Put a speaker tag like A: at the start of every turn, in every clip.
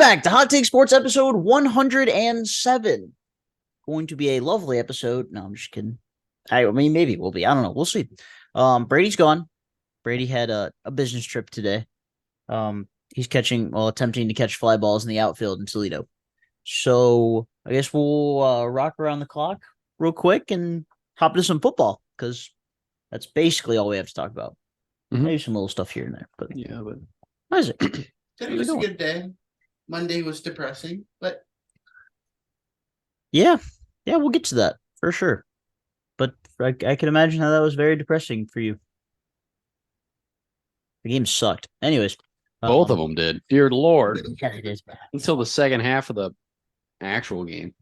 A: back to Hot Take Sports episode 107. Going to be a lovely episode. No, I'm just kidding. I mean, maybe it will be. I don't know. We'll see. Brady's gone. Brady had a business trip today. He's attempting to catch fly balls in the outfield in Toledo. So I guess we'll rock around the clock real quick and hop into some football because that's basically all we have to talk about. Mm-hmm. Maybe some little stuff here and there. But how is it?
B: Today was a good day. Monday was depressing, but
A: yeah, we'll get to that for sure. But I can imagine how that was very depressing for you. The game sucked. Anyways,
C: both of them did. Dear Lord,
A: yeah, it is bad
C: until the second half of the actual game.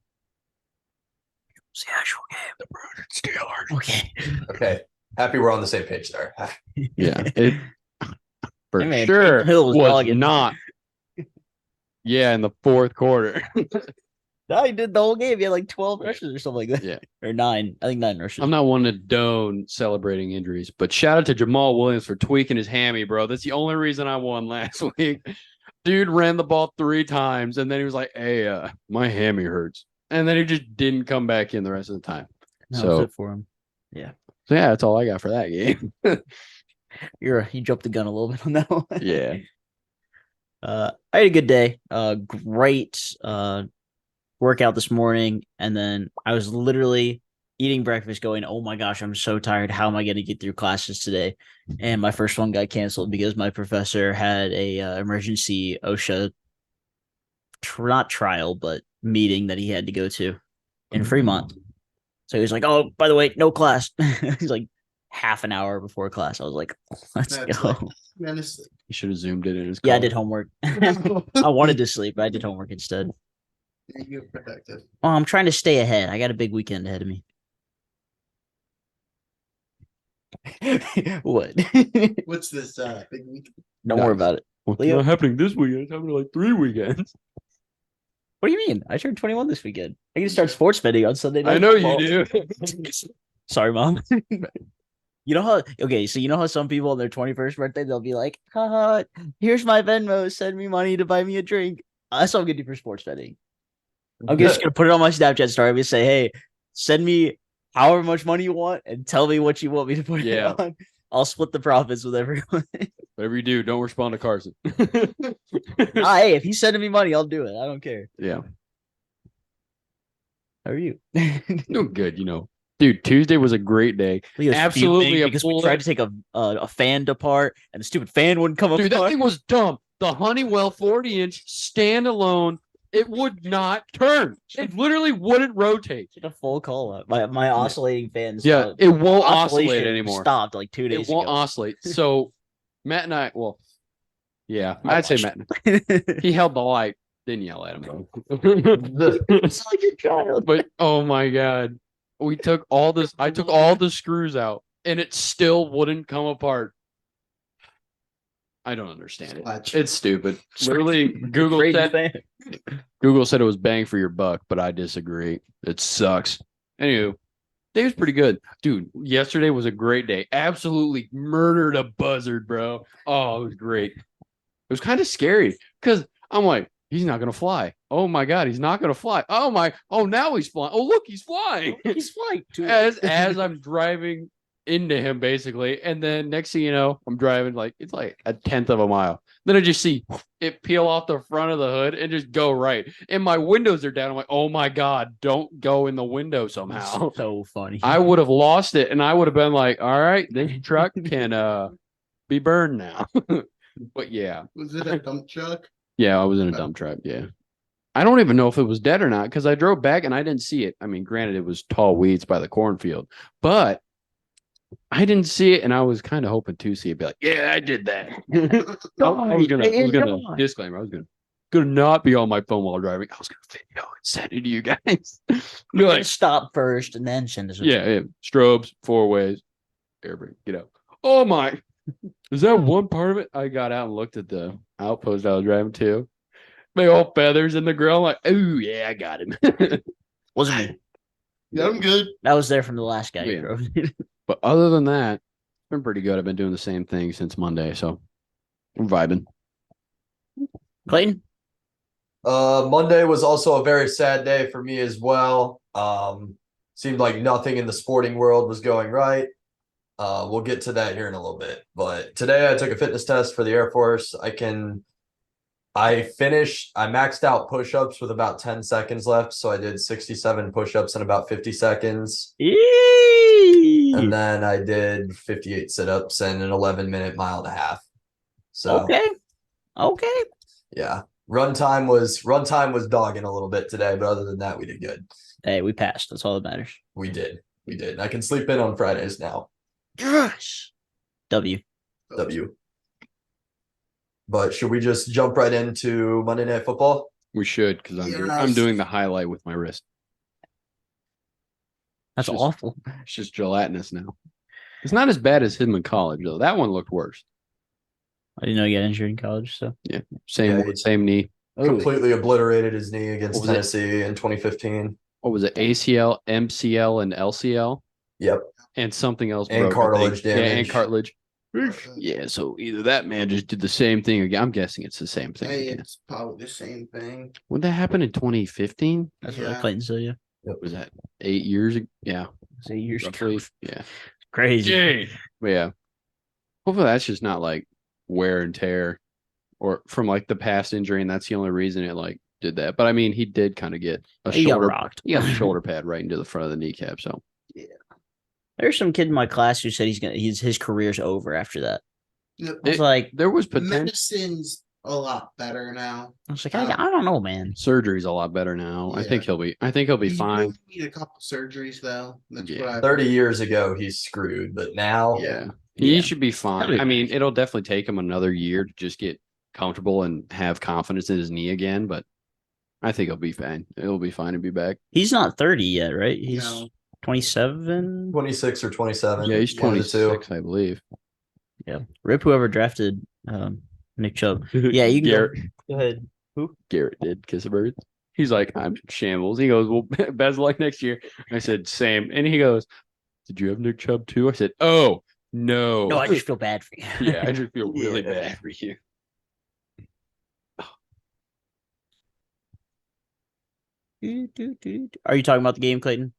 A: It's the actual game.
C: The Brewers Steelers.
D: Okay. Happy we're on the same page there.
C: Yeah, it for sure was not. Yeah, in the fourth quarter.
A: No, he did the whole game. He had like 12 rushes or something like that.
C: Yeah.
A: Or 9. I think 9 rushes.
C: I'm not one to condone celebrating injuries, but shout out to Jamal Williams for tweaking his hammy, bro. That's the only reason I won last week. Dude ran the ball 3 times, and then he was like, hey, my hammy hurts. And then he just didn't come back in the rest of the time.
A: That was it for him. Yeah.
C: So, yeah, that's all I got for that game.
A: You jumped the gun a little bit on that one.
C: Yeah.
A: I had a good day. Great workout this morning, and then I was literally eating breakfast going, oh my gosh, I'm so tired. How am I going to get through classes today? And my first one got canceled because my professor had a emergency OSHA not trial, but meeting that he had to go to in Fremont. So he was like, oh, by the way, no class. He's like half an hour before class. I was like, let's go.
C: You should have zoomed it in his car.
A: Yeah, I did homework. I wanted to sleep, but I did homework instead.
B: You're productive.
A: Oh, I'm trying to stay ahead. I got a big weekend ahead of me. What?
B: What's this big weekend?
A: Don't worry about it.
C: What's not happening this weekend? It's happening like 3 weekends.
A: What do you mean? I turned 21 this weekend. I can start sports betting on Sunday night.
C: I know you do.
A: Sorry, Mom. You know how? Okay, so you know how some people on their 21st birthday they'll be like, "Haha, here's my Venmo. Send me money to buy me a drink." That's what I'm gonna do for sports betting. I'm just gonna put it on my Snapchat story. I'm gonna say, "Hey, send me however much money you want, and tell me what you want me to put it on. I'll split the profits with everyone."
C: Whatever you do, don't respond to Carson.
A: Hey, if he's sending me money, I'll do it. I don't care.
C: Yeah.
A: How are you?
C: Doing good, Dude, Tuesday was a great day. Absolutely,
A: because we tried to take a fan apart, and the stupid fan wouldn't come apart.
C: Dude, that thing was dumb. The Honeywell 40-inch standalone, it would not turn. It literally wouldn't rotate.
A: It's a full call up. My oscillating fans.
C: Yeah, it won't oscillate anymore.
A: Stopped like 2 days ago.
C: It won't oscillate. So Matt and I, I'd say Matt. He held the light. Didn't yell at him though.
A: It's like a child.
C: But oh my god. I took all the screws out and it still wouldn't come apart. I don't understand it. It's stupid. Literally, Google said it was bang for your buck, but I disagree. It sucks. Anywho, day was pretty good. Dude, yesterday was a great day. Absolutely murdered a buzzard, bro. Oh, it was great. It was kind of scary because I'm like, he's not going to fly. Oh, my God, he's not going to fly. Oh, now he's flying. Oh, look, he's flying.
A: He's flying, too.
C: As I'm driving into him, basically. And then next thing you know, I'm driving it's like a 1/10 of a mile. Then I just see it peel off the front of the hood and just go right. And my windows are down. I'm like, oh, my God, don't go in the window somehow.
A: That's so funny.
C: I would have lost it, and I would have been like, all right, this truck can be burned now. But, yeah.
B: Was it a dump truck?
C: Yeah, I was in a dump truck, yeah. I don't even know if it was dead or not because I drove back and I didn't see it. I mean, granted, it was tall weeds by the cornfield, but I didn't see it, and I was kind of hoping to see it. Be like, yeah, I did that. I was gonna disclaimer. I was gonna not be on my phone while driving. I was gonna video and send it to you guys.
A: You're like, stop first and then send us.
C: Yeah. Strobes, 4 ways, air brake, get out. Oh my! Is that one part of it? I got out and looked at the outpost I was driving to. Big old feathers in the grill. I'm like, oh yeah, I got him.
A: Wasn't me.
B: Yeah, I'm good.
A: That was there from the last guy you drove.
C: But other than that, it's been pretty good. I've been doing the same thing since Monday, so I'm vibing.
A: Clayton?
D: Monday was also a very sad day for me as well. Seemed like nothing in the sporting world was going right. We'll get to that here in a little bit. But today I took a fitness test for the Air Force. I maxed out push-ups with about 10 seconds left. So I did 67 push-ups in about 50 seconds. And then I did 58 sit-ups and an 11-minute mile and a half. So
A: Okay.
D: yeah. Run time was dogging a little bit today, but other than that, we did good.
A: Hey, we passed. That's all that matters.
D: We did. I can sleep in on Fridays now.
A: Yes. W.
D: But should we just jump right into Monday Night Football?
C: We should, because I'm doing the highlight with my wrist.
A: That's
C: It's just-
A: awful.
C: It's just gelatinous now. It's not as bad as him in college, though. That one looked worse.
A: I didn't know you got injured in college, so
C: Same knee.
D: Completely obliterated his knee against
C: What was it?
D: Tennessee in 2015.
C: What was it? ACL, MCL, and LCL,
D: Yep.
C: and something else.
D: And
C: broke, I
D: cartilage
C: think. Yeah, and
D: damage.
C: cartilage. Yeah, so either that man just did the same thing again. I'm guessing it's the same thing.
B: Hey,
C: again.
B: it's probably the same thing.
C: When that happened in 2015,
A: that's what
B: Yeah.
A: Clayton said. Yeah,
C: was that 8 years ago? Yeah,
A: it's 8 years
C: roughly.
A: ago.
C: Yeah,
A: Crazy.
C: but yeah. Hopefully that's just not like wear and tear, or from like the past injury, and that's the only reason it like did that. But I mean, he did kind of get a
A: He got
C: shoulder.
A: rocked.
C: He got the shoulder pad right into the front of the kneecap. So
A: There's some kid in my class who said his career's over after that.
B: Yep.
A: I was like,
C: there was potential.
B: Medicine's a lot better now.
A: I don't know, man.
C: Surgery's a lot better now. I
B: Yeah.
C: think he'll be
B: You
C: fine.
B: really need a couple surgeries though. That's
C: Yeah.
B: what I
D: 30 years ago, he's screwed, but now,
C: Yeah.
A: Yeah.
C: He should be fine.
A: That'd be
C: I mean,
A: nice.
C: it'll definitely take him another year to just get comfortable and have confidence in his knee again, but I think he'll be fine. It'll be fine to be back.
A: He's not 30 yet, right? He's
B: No.
A: 27.
D: 26 or 27.
C: Yeah, he's
D: one of the two.
C: 26, I believe.
A: Yeah. Rip whoever drafted Nick Chubb. Yeah, you can
C: Garrett,
A: go ahead.
C: Garrett did kiss a bird. He's like, I'm in shambles. He goes, well, best of luck next year. I said, same. And he goes, did you have Nick Chubb too? I said, oh, no.
A: No, I just feel bad for you.
C: Yeah, I just feel really
D: Yeah.
C: bad for you.
A: Are you talking about the game, Clayton?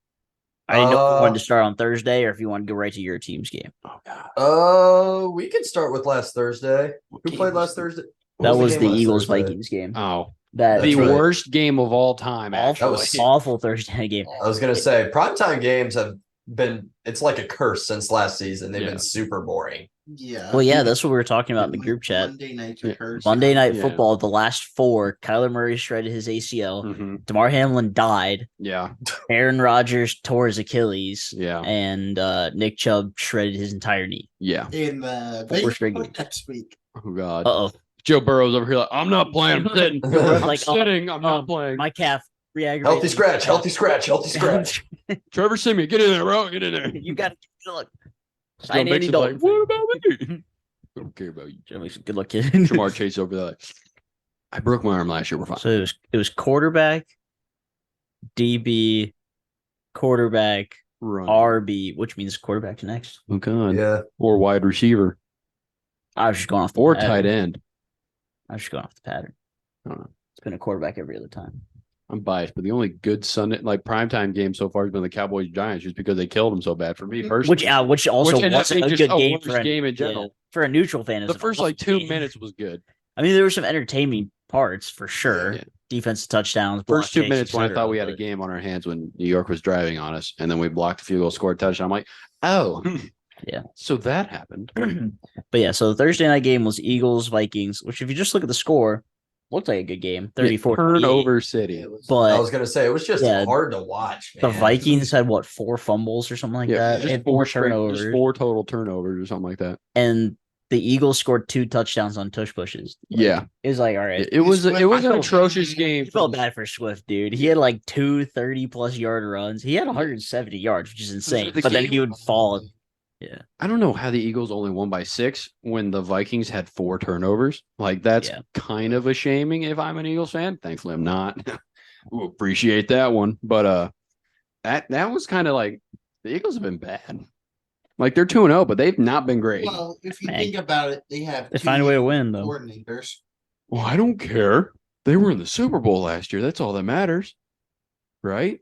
A: I didn't know if you wanted to
D: Uh,
A: start on Thursday or if you want to go right to your team's game.
C: Oh, God.
D: We could start with last Thursday. Who played last Thursday? What
A: That was
D: game
A: the
D: last
A: Eagles
D: Thursday?
A: Vikings game.
C: Oh,
A: That
C: the
D: That's right.
C: worst game of all time.
A: awful,
D: That was-
A: awful Thursday night game.
D: I was gonna say primetime games have been, it's like a curse since last season. They've
C: Yeah.
D: been super boring.
B: Yeah.
A: Well, yeah, that's what we were talking about in the group chat.
B: Monday nights
C: Yeah.
B: are cursed.
A: Monday Night
C: Yeah.
A: Football, the last four, Kyler Murray shredded his ACL.
C: Mhm.
A: DeMar Hamlin died.
C: Yeah,
A: Aaron Rodgers tore his Achilles.
C: yeah,
A: And Nick Chubb shredded his entire knee.
C: yeah.
B: In the
A: Four
B: Vegas
A: straight
B: play
A: games.
B: next week.
C: Oh, God.
A: Uh-oh.
C: Joe Burrow's over here like, I'm not playing. I'm sitting. I'm
A: Like, oh,
C: sitting. I'm not playing.
A: My calf re-aggravated.
D: Healthy scratch.
C: Trevor Simeon, get in there, bro. Get in there.
A: You got to look.
C: Joe
A: Sign Andy
C: Mixon's
A: Dalton.
C: like, what about me? I don't care about you.
A: Joe Mixon, good luck, kid.
C: Jamar Chase over there. Like, I broke my arm last year. We're fine.
A: So it was quarterback, DB, quarterback,
C: Run.
A: RB, which means quarterback next.
C: Oh, God.
D: Yeah.
C: Or wide receiver.
A: I was just going off the
C: Or
A: pattern.
C: tight end.
A: I was just going off the pattern.
C: I don't know.
A: It's been a quarterback every other time.
C: I'm biased, but the only good Sunday, like primetime game so far has been the Cowboys Giants, just because they killed them so bad. For me personally,
A: Which also
C: ended up
A: wasn't
C: being
A: a
C: just
A: good game
C: worst
A: for a,
C: game in general.
A: yeah, for a neutral fan. it
C: The
A: was an
C: first
A: awful
C: like 2
A: game.
C: minutes was good.
A: I mean, there were some entertaining parts for sure.
C: Yeah.
A: Defensive touchdowns. block
C: First 2
A: kicks,
C: minutes when I
A: etc.,
C: thought we had a
A: but-
C: game on our hands when New York was driving on us, and then we blocked a field goal, scored a touchdown. I'm like, oh,
A: Yeah.
C: So that happened.
A: But yeah, so the Thursday night game was Eagles Vikings, which if you just look at the score, looked like a good game, 34
C: turnover city.
B: It was-
A: But
D: I was gonna say it was just
A: Yeah.
D: hard to watch.
A: the
D: Man.
A: Vikings had what 4 fumbles or something like that,
C: just
A: and 4
C: straight-
A: turnovers,
C: just 4 total turnovers or something like that.
A: and the Eagles scored 2 touchdowns on tush pushes. Like,
C: Yeah,
A: it was like all right.
C: it was an
A: I felt-
C: atrocious game.
A: I felt bad for Swift, dude. He had like 2 30-plus yard runs. He had 170 yards, which is insane.
C: the
A: But then
C: game-
A: he would fall. Yeah,
C: I don't know how the Eagles only won by 6 when the Vikings had 4 turnovers. Like that's
A: Yeah.
C: kind of a shaming if I'm an Eagles fan. Thankfully, I'm not. We'll appreciate that one, but that was kind of like the Eagles have been bad. Like they're 2-0, but they've not been great.
B: Well, if you
A: Man.
B: think about it, they have
A: they
B: two
A: find a way to win though.
B: coordinators.
C: Well, I don't care. They were in the Super Bowl last year. That's all that matters, right?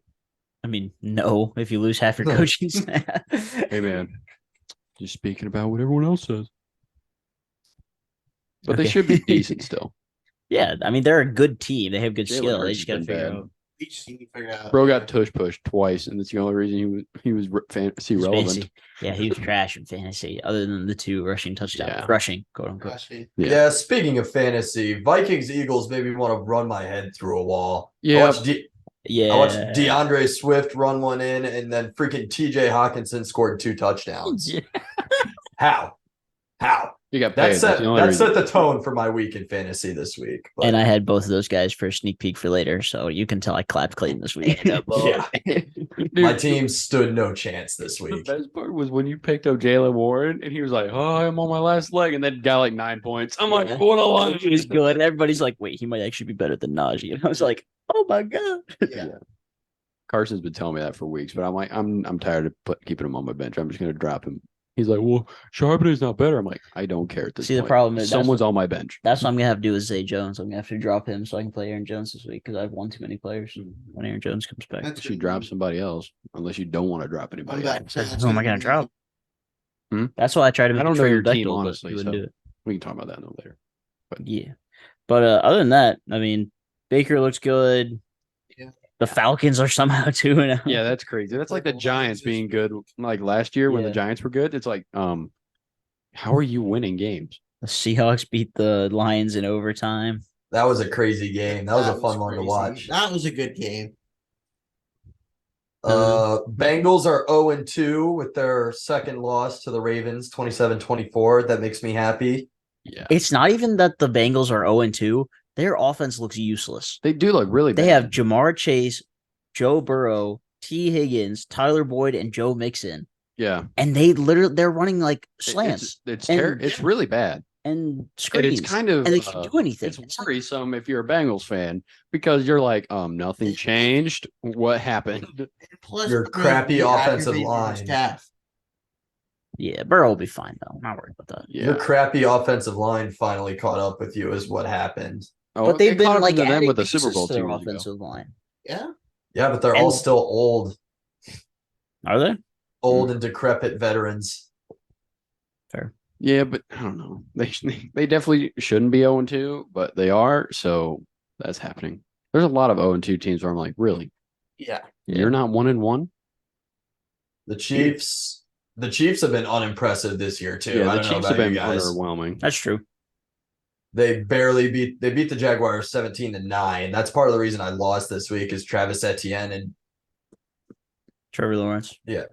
A: I mean, no, if you lose half your coaching staff.
C: Hey, man, just speaking about what everyone else says. But they
A: Okay.
C: should be decent still.
A: Yeah, I mean, they're a good team. They have good
C: Jalen
A: skill. They
C: Hurts
A: just
C: has
A: got to
C: been
A: figure
C: bad.
A: out.
B: We just need to figure out.
C: Bro got tush pushed twice, and that's the only reason he was fantasy
A: his
C: relevant.
A: fantasy. Yeah, he was trash in fantasy, other than the 2 rushing touchdowns.
C: Yeah.
A: Rushing, quote unquote.
B: Actually,
D: Yeah. Speaking of fantasy, Vikings Eagles made me want to run my head through a wall.
C: Yeah.
D: I watched,
A: Yeah.
D: I watched DeAndre Swift run one in, and then freaking TJ Hawkinson scored 2 touchdowns.
A: Yeah.
D: How?
C: You got
D: That
C: paid.
D: set
C: That's the only
D: that
C: reason.
D: set the tone for my week in fantasy this week. But
A: And I had both of those guys for a sneak peek for later, so you can tell I clapped Clayton this week.
D: yeah,
C: Dude,
D: my team stood no chance this
C: The
D: week.
C: best part was when you picked up Jalen Warren, and he was like, "Oh, I'm on my last leg," and then got like 9 points. I'm like,
A: Yeah.
C: "What a line!"
A: He was good. And everybody's like, wait, he might actually be better than Najee. And I was like, oh my God.
B: yeah.
C: Carson's been telling me that for weeks, but I'm like, I'm tired of keeping him on my bench. I'm just gonna drop him. He's like, well, Charbonnet's not better. I'm like, I don't care at this
A: See,
C: point.
A: the problem is
C: someone's on my bench.
A: That's what I'm going to have to do with Zay Jones. I'm going to have to drop him so I can play Aaron Jones this week because I've won too many players when Aaron Jones comes back.
B: That's
C: You drop somebody else, unless you don't want to drop anybody
B: I'm back.
C: else.
A: Who am I going to drop?
C: Hmm?
A: That's why I tried to
C: I don't know
A: trade
C: your
A: with
C: team,
A: Bechtel, but
C: honestly,
A: he wouldn't
C: so-
A: do it.
C: We can talk about that later.
A: Yeah. But other than that, I mean, Baker looks good.
B: Yeah.
A: The Falcons are somehow 2-0.
C: Yeah, that's crazy. That's like the Giants being good. Like last year when the
A: Yeah.
C: Giants were good, it's like, how are you winning games?
A: The Seahawks beat the Lions in overtime.
D: That was a crazy game. That was a fun one to
B: crazy.
D: watch.
B: That was a good game.
D: Bengals are 0-2 with their second loss to the Ravens, 27-24. That makes me happy.
C: Yeah,
A: It's not even that the Bengals are 0-2. Their offense looks useless.
C: they do look really bad.
A: They have Jamar Chase, Joe Burrow, T. Higgins, Tyler Boyd, and Joe Mixon.
C: yeah
A: And they're running like slants
C: It's
A: And-
C: it's really bad.
A: and
C: And
A: screens.
C: it's kind of
A: and they can't do anything.
C: It's
A: It's like-
C: worrisome if you're a Bengals fan because you're like, nothing changed. What happened?
B: And plus,
D: Your
B: Greg,
D: crappy
B: he
D: offensive
B: aggravated
D: line.
B: his calf.
A: Yeah, Burrow will be fine though. I'm not worried about that.
C: Yeah,
D: Your crappy offensive line finally caught up with you, is what happened.
A: But they've
C: it caught
A: been
C: up
A: like
C: to them
A: adding
C: with the Super
A: pieces
C: Bowl
A: to their
C: 2 years ago.
A: offensive line.
B: Yeah.
D: Yeah, but they're all
A: And-
D: still
A: Are they?
D: old and decrepit veterans.
A: Fair.
C: Yeah, but I don't know. They definitely shouldn't be 0-2, but they are. So that's happening. There's a lot of 0-2 teams where I'm like, really?
B: Yeah.
C: You're not 1-1?
D: The Chiefs have been unimpressive this year too.
C: Yeah,
D: I
C: the
D: don't know
C: Chiefs
D: about
C: have been
D: you guys.
C: underwhelming.
A: That's true.
D: They beat the Jaguars 17-9. That's part of the reason I lost this week is Travis Etienne and
A: Trevor Lawrence.
D: the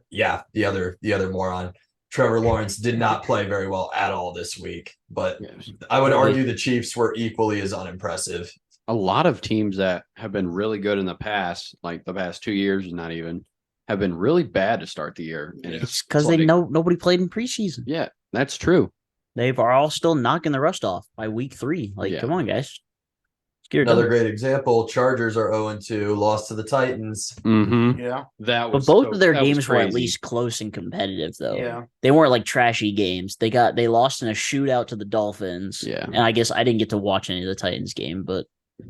D: other moron. Trevor Lawrence did not play very well at all this week, but
C: Yeah.
D: I would argue the Chiefs were equally as unimpressive.
C: A lot of teams that have been really good in the past, like the past 2 years, not even, have been really bad to start the year. And
A: It's because they
C: like-
A: know nobody played in preseason.
C: Yeah, that's true.
A: They are all still knocking the rust off by week 3. Like,
C: Yeah.
A: come on, guys. Let's get it
D: Another
A: done.
D: great example, Chargers are 0-2, lost to the Titans.
C: Mm-hmm.
B: Yeah.
C: That
A: But
C: was
A: both of their
C: that was
A: games were at
C: crazy.
A: least close and competitive, though.
B: Yeah.
A: They weren't like trashy games. They lost in a shootout to the Dolphins.
C: Yeah.
A: And I guess I didn't get to watch any of the Titans game, but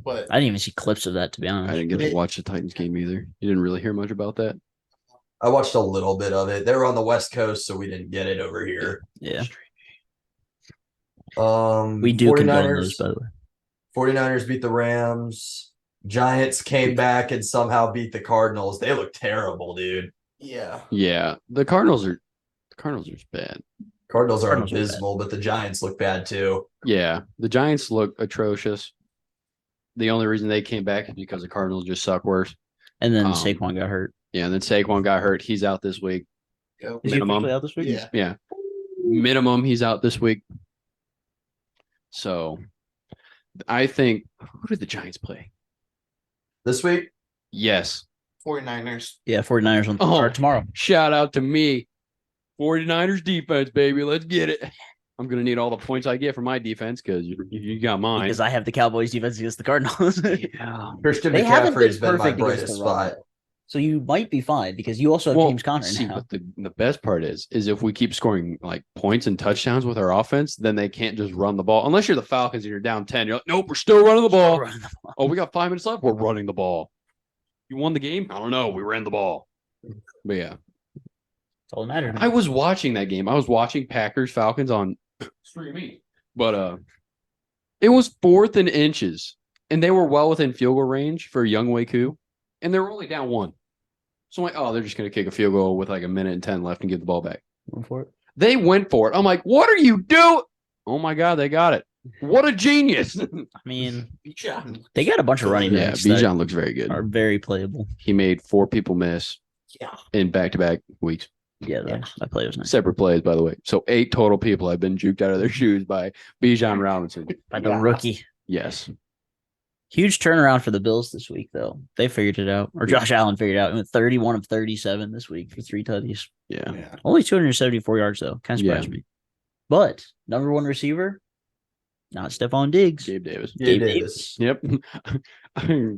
B: But
A: I didn't even see clips of that, to be honest.
C: I didn't get to watch the Titans game either. You didn't really hear much about that.
D: I watched a little bit of it. They were on the West Coast, so we didn't get it over here.
A: Yeah.
D: We
A: We do condone those, by the way.
D: 49ers beat the Rams. Giants came back and somehow beat the Cardinals. They look terrible, dude.
B: yeah.
C: Yeah, the Cardinals are bad.
D: Cardinals are
A: Cardinals are bad.
D: abysmal, but the Giants look bad too.
C: Yeah, the Giants look atrocious. The only reason they came back is because the Cardinals just suck worse.
A: And then
C: Um,
A: Saquon got hurt.
C: Yeah, and then Saquon got hurt. He's out this week.
B: Go.
A: Is he
C: minimum.
A: officially out this week?
B: Yeah.
C: Yeah, minimum he's out this week. So, I think who did the Giants play?
D: This week,
C: Yes,
B: 49ers.
A: Yeah, 49ers on
C: Oh.
A: or tomorrow.
C: shout out to me, 49ers defense, baby. Let's get it. I'm gonna need all the points I get from my defense because you got mine.
A: Because I have the Cowboys defense against the Cardinals.
C: Yeah.
D: Christian
A: They haven't been
D: McCaffrey's been my
A: perfect against
D: brightest
A: the run.
D: spot.
A: So you might be fine because you also have James Conner now.
C: But the best part is if we keep scoring like points and touchdowns with our offense, then they can't just run the ball. Unless you're the Falcons and you're down 10. You're like, nope, we're still running the ball. Oh, we got 5 minutes left. We're running the ball. You won the game? I don't know. We ran the ball. But yeah.
A: That's all that matters.
C: I was watching that game. I was watching Packers Falcons on streaming. But it was 4th and inches. And they were well within field goal range for Young Wei Koo. And they were only down 1. So I'm like, oh, they're just going to kick a field goal with like a minute and 10 left and give the ball back.
A: Went for it.
C: They went for it. I'm like, what are you doing? Oh, my God, they got it. What a genius.
A: I mean, they got a bunch of running backs.
C: Yeah, Bijan looks very good.
A: Are very playable.
C: He made 4 people miss in back-to-back weeks.
A: Yeah, that play was nice.
C: Separate plays, by the way. So 8 total people have been juked out of their shoes by Bijan Robinson.
A: By the rookie.
C: Yes.
A: Huge turnaround for the Bills this week, though. They figured it out. Or Josh Allen figured it out. He went 31 of 37 this week for 3 tutties.
C: Yeah.
A: Only 274 yards, though. Kind of surprised me. But number 1 receiver, not Stephon Diggs.
C: Gabe Davis.
D: Gabe Davis.
C: Yep.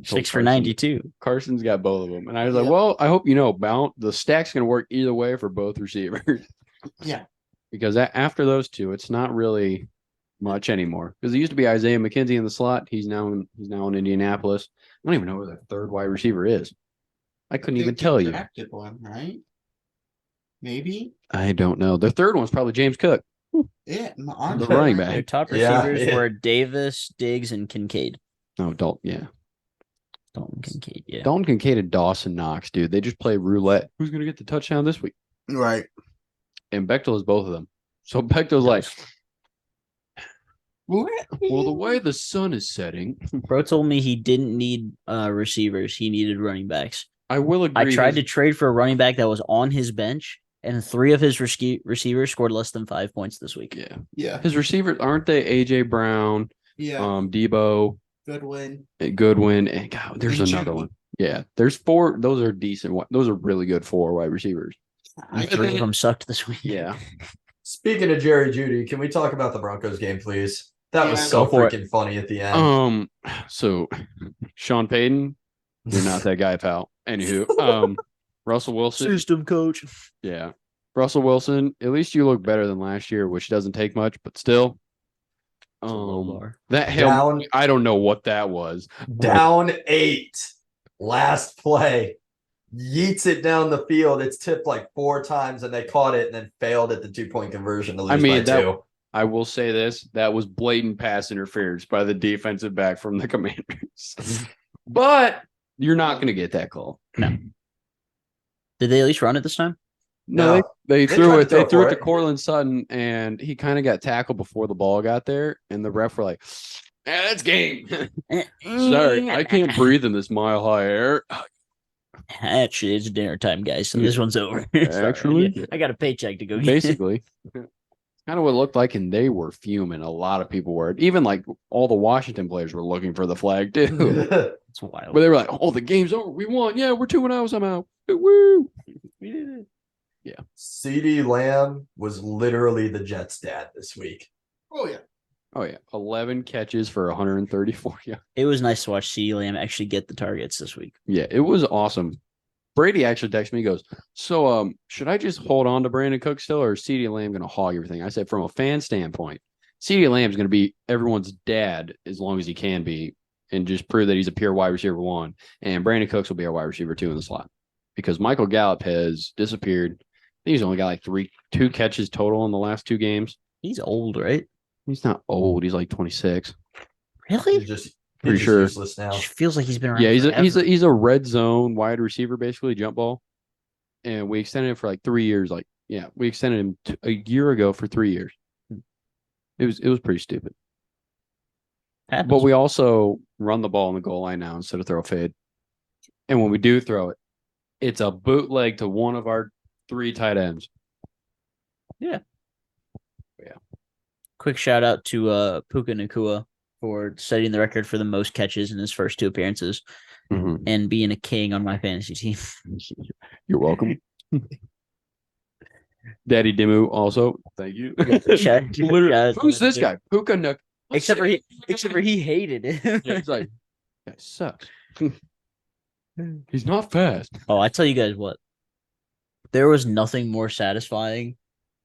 A: 6 for 92.
C: Carson's got both of them. And I was like, well, I hope you know, the stack's going to work either way for both receivers.
B: Yeah.
C: Because after those two, it's not really much anymore. Because it used to be Isaiah McKenzie in the slot. He's now in Indianapolis. I don't even know who the third wide receiver is. I couldn't even tell you.
B: Drafted one, right? Maybe.
C: I don't know. The third one's probably James Cook.
B: Yeah,
C: The running back.
A: Their top receivers were Davis, Diggs, and Kincaid.
C: No, Dalton. Yeah.
A: Dalton Kincaid. Yeah.
C: Dalton Kincaid and Dawson Knox, dude. They just play roulette. Who's going to get the touchdown this week?
B: Right.
C: And Bechtel is both of them. So Bechtel's like, well, the way the sun is setting.
A: Bro told me he didn't need receivers. He needed running backs.
C: I will agree.
A: I tried to trade for a running back that was on his bench, and 3 of his receivers scored less than 5 points this week.
C: Yeah.
B: Yeah.
C: His receivers, aren't they A.J. Brown,
B: Yeah.
C: Debo,
B: Goodwin.
C: and God, there's
B: And
C: another
B: Judy.
C: one. Yeah. There's 4. Those are decent. Those are really good 4 wide receivers.
B: I
A: 3 of
B: think
A: them sucked this week.
C: Yeah.
D: Speaking of Jerry Jeudy, can we talk about the Broncos game, please? That was
B: Yeah,
D: so
A: go for it.
D: freaking funny at the end.
C: So Sean Payton, you're not that guy, pal. Anywho, Russell Wilson.
A: System coach.
C: Yeah. Russell Wilson, at least you look better than last year, which doesn't take much, but still. That hell, I don't know what that was.
D: Down 8. Last play. Yeets it down the field. It's tipped like 4 times, and they caught it and then failed at the 2-point conversion to lose by 2.
C: I will say this. That was blatant pass interference by the defensive back from the Commanders. But you're not going to get that call.
A: No. Did they at least run it this time?
C: No, they threw it. They threw it to
D: it.
C: Cortland Sutton, and he kind of got tackled before the ball got there. And the ref were like, "Yeah, that's game." Sorry, I can't breathe in this mile-high air.
A: Actually, it's dinner time, guys. So this one's over.
C: Actually?
A: I got a paycheck to go get.
C: Basically, kind of what it looked like, and they were fuming. A lot of people were. Even like all the Washington players were looking for the flag too.
A: It's wild.
C: But they were like, "Oh, the game's over. We won. Yeah, we're 2-0 somehow. Woo!
A: We did it."
C: Yeah.
D: CeeDee Lamb was literally the Jets' dad this week.
B: Oh, yeah.
C: Oh yeah, 11 catches for 134. Yeah,
A: It was nice to watch CeeDee Lamb actually get the targets this week.
C: yeah, it was awesome. Brady actually texted me. He goes, "So, should I just hold on to Brandon Cook still, or is CeeDee Lamb going to hog everything?" I said, from a fan standpoint, CeeDee Lamb's going to be everyone's dad as long as he can be, and just prove that he's a pure wide receiver 1. And Brandon Cooks will be our wide receiver 2 in the slot because Michael Gallup has disappeared. I think he's only got like 2 catches total in the last 2 games.
A: He's old, right?
C: He's not old. He's like 26.
A: Really?
D: He's just
C: Pretty
D: just
C: sure.
D: useless now.
A: Just feels like he's been around.
C: Yeah, he's
A: forever.
C: a red zone wide receiver, basically jump ball. And we extended him for like 3 years. We extended him a year ago for 3 years. It was pretty stupid.
A: Happens.
C: But we also run the ball on the goal line now instead of throw a fade. And when we do throw it, it's a bootleg to one of our 3 tight ends.
A: Quick shout out to Puka Nakua for setting the record for the most catches in his first 2 appearances and being a king on my fantasy team.
C: You're welcome. Daddy Dimu also. Thank you. Who's this guy? Puka Nakua.
A: Except for he hated it.
C: Yeah, he's like, that sucks. He's not fast.
A: Oh, I tell you guys what. There was nothing more satisfying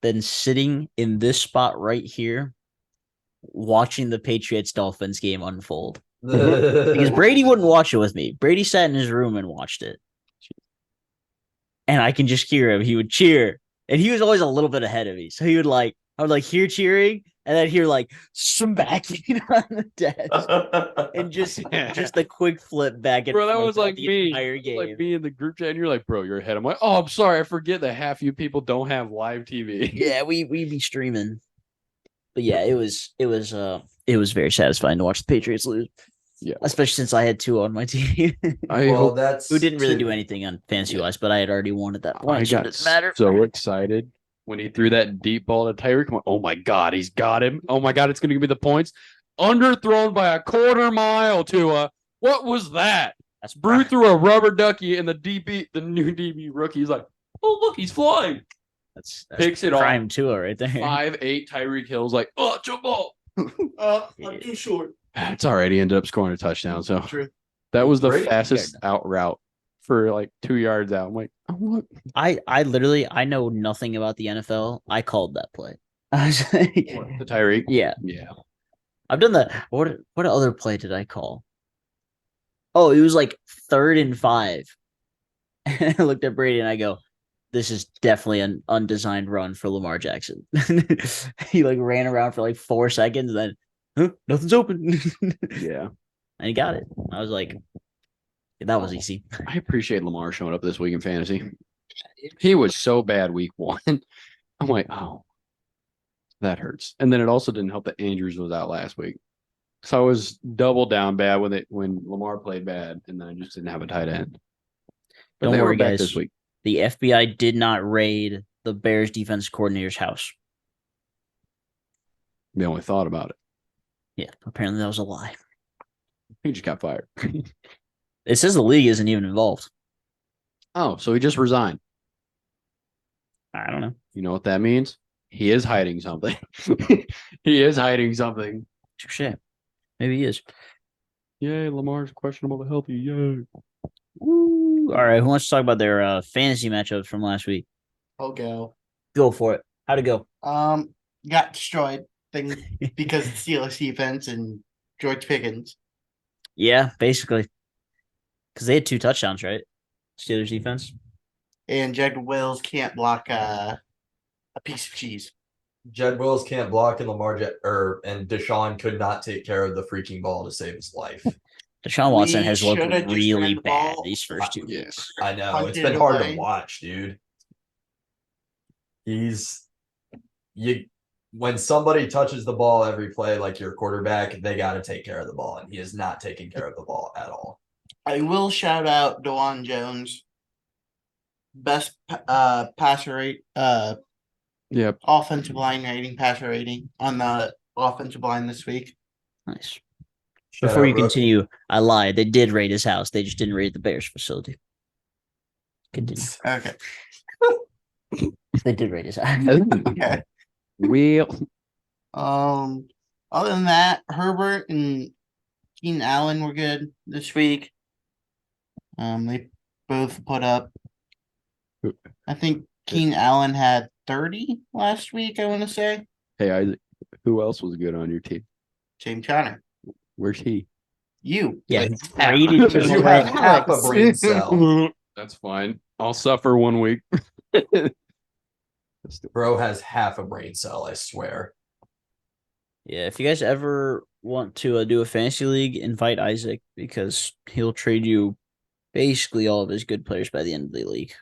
A: than sitting in this spot right here watching the Patriots Dolphins game unfold. Because Brady wouldn't watch it with me. Brady sat in his room and watched it. And I can just hear him. He would cheer. And he was always a little bit ahead of me. So he would I would hear cheering and then hear smacking on the desk. And just a quick flip back and
C: Bro, that
A: forth
C: was like
A: the
C: me.
A: entire game.
C: Like me in the group chat, and you're like, bro, you're ahead. I'm like, oh, I'm sorry, I forget that half you people don't have live TV.
A: Yeah, we be streaming. But yeah, it was very satisfying to watch the Patriots lose.
C: Yeah.
A: Especially since I had two on my team. Who didn't really do anything on fantasy wise, but I had already won at that point.
C: I
A: So it
C: got
A: didn't matter.
C: so excited when he threw that deep ball to Tyreek. I'm like, oh my god, he's got him. Oh my god, it's gonna give me the points. Underthrown by a quarter mile to what was that?
A: That's
C: Brew threw a rubber ducky and the new DB rookie. He's like, oh look, he's flying.
A: That's
C: Picks it
A: prime
C: off.
A: Tua right there.
C: 5'8" Tyreek Hill's like, oh, jump ball.
B: I'm too short.
C: It's all right. He ended up scoring a touchdown. So
B: True.
C: that was the
D: Great.
C: fastest out route for like 2 yards out. I'm like, oh look.
A: I literally know nothing about the NFL. I called that play. I was like,
C: The Tyreek.
A: yeah.
C: Yeah.
A: I've done that. What other play did I call? Oh, it was 3rd and 5. And I looked at Brady and I go, this is definitely an undesigned run for Lamar Jackson. He ran around for 4 seconds and then nothing's open.
C: Yeah.
A: And he got it. I was like, that was easy.
C: I appreciate Lamar showing up this week in fantasy. He was so bad week 1. I'm like, oh, that hurts. And then it also didn't help that Andrews was out last week. So I was double down bad when Lamar played bad, and then I just didn't have a tight end. But
A: Don't
C: they were
A: worry,
C: back
A: guys.
C: this week.
A: The FBI did not raid the Bears defense coordinator's house.
C: They only thought about it.
A: Yeah, apparently that was a lie.
C: He just got fired.
A: It says the league isn't even involved.
C: Oh, so he just resigned.
A: I don't know.
C: You know what that means? He is hiding something. He is hiding something.
A: Touche. Maybe he is.
C: Yay, Lamar's questionable but healthy. Yay.
A: Woo. All right, who wants to talk about their fantasy matchups from last week?
B: I'll go.
A: Go for it. How'd it go?
B: Got destroyed because of the Steelers defense and George Pickens.
A: Yeah, basically. Because they had 2 touchdowns, right? Steelers defense.
B: And Jed Wills can't block a piece of cheese.
D: Jed Wills can't block, and and Deshaun could not take care of the freaking ball to save his life.
A: Deshaun Watson
B: We
A: has looked
B: shoulda just
A: really
B: ran the
A: bad
B: ball.
A: these first 2
C: Yeah.
A: weeks.
D: I know.
B: Punted
D: It's been
B: it
D: hard
B: away.
D: to watch, dude. When somebody touches the ball every play like your quarterback, they got to take care of the ball, and he is not taking care of the ball at all.
B: I will shout out DeJuan Jones. Best passer rate,
C: Yep.
B: offensive line rating, passer rating on the offensive line this week.
A: Nice.
D: Shout
A: Before
D: out
A: you
D: rookie.
A: continue, I lied. They did raid his house. They just didn't raid the Bears facility. Continue.
B: Okay.
A: They did raid his house.
B: Okay.
C: Real.
B: Other than that, Herbert and Keenan Allen were good this week. They both put up. I think Keenan Allen had 30 last week, I want to say.
C: Hey, Isaac, who else was good on your team?
B: James Conner.
C: Where's he?
B: You.
A: Yeah,
B: Yeah.
A: raided
D: Because you have half a brain cell.
C: That's fine. I'll suffer 1 week.
D: Bro has half a brain cell, I swear.
A: Yeah, if you guys ever want to do a fantasy league, invite Isaac because he'll trade you basically all of his good players by the end of the league.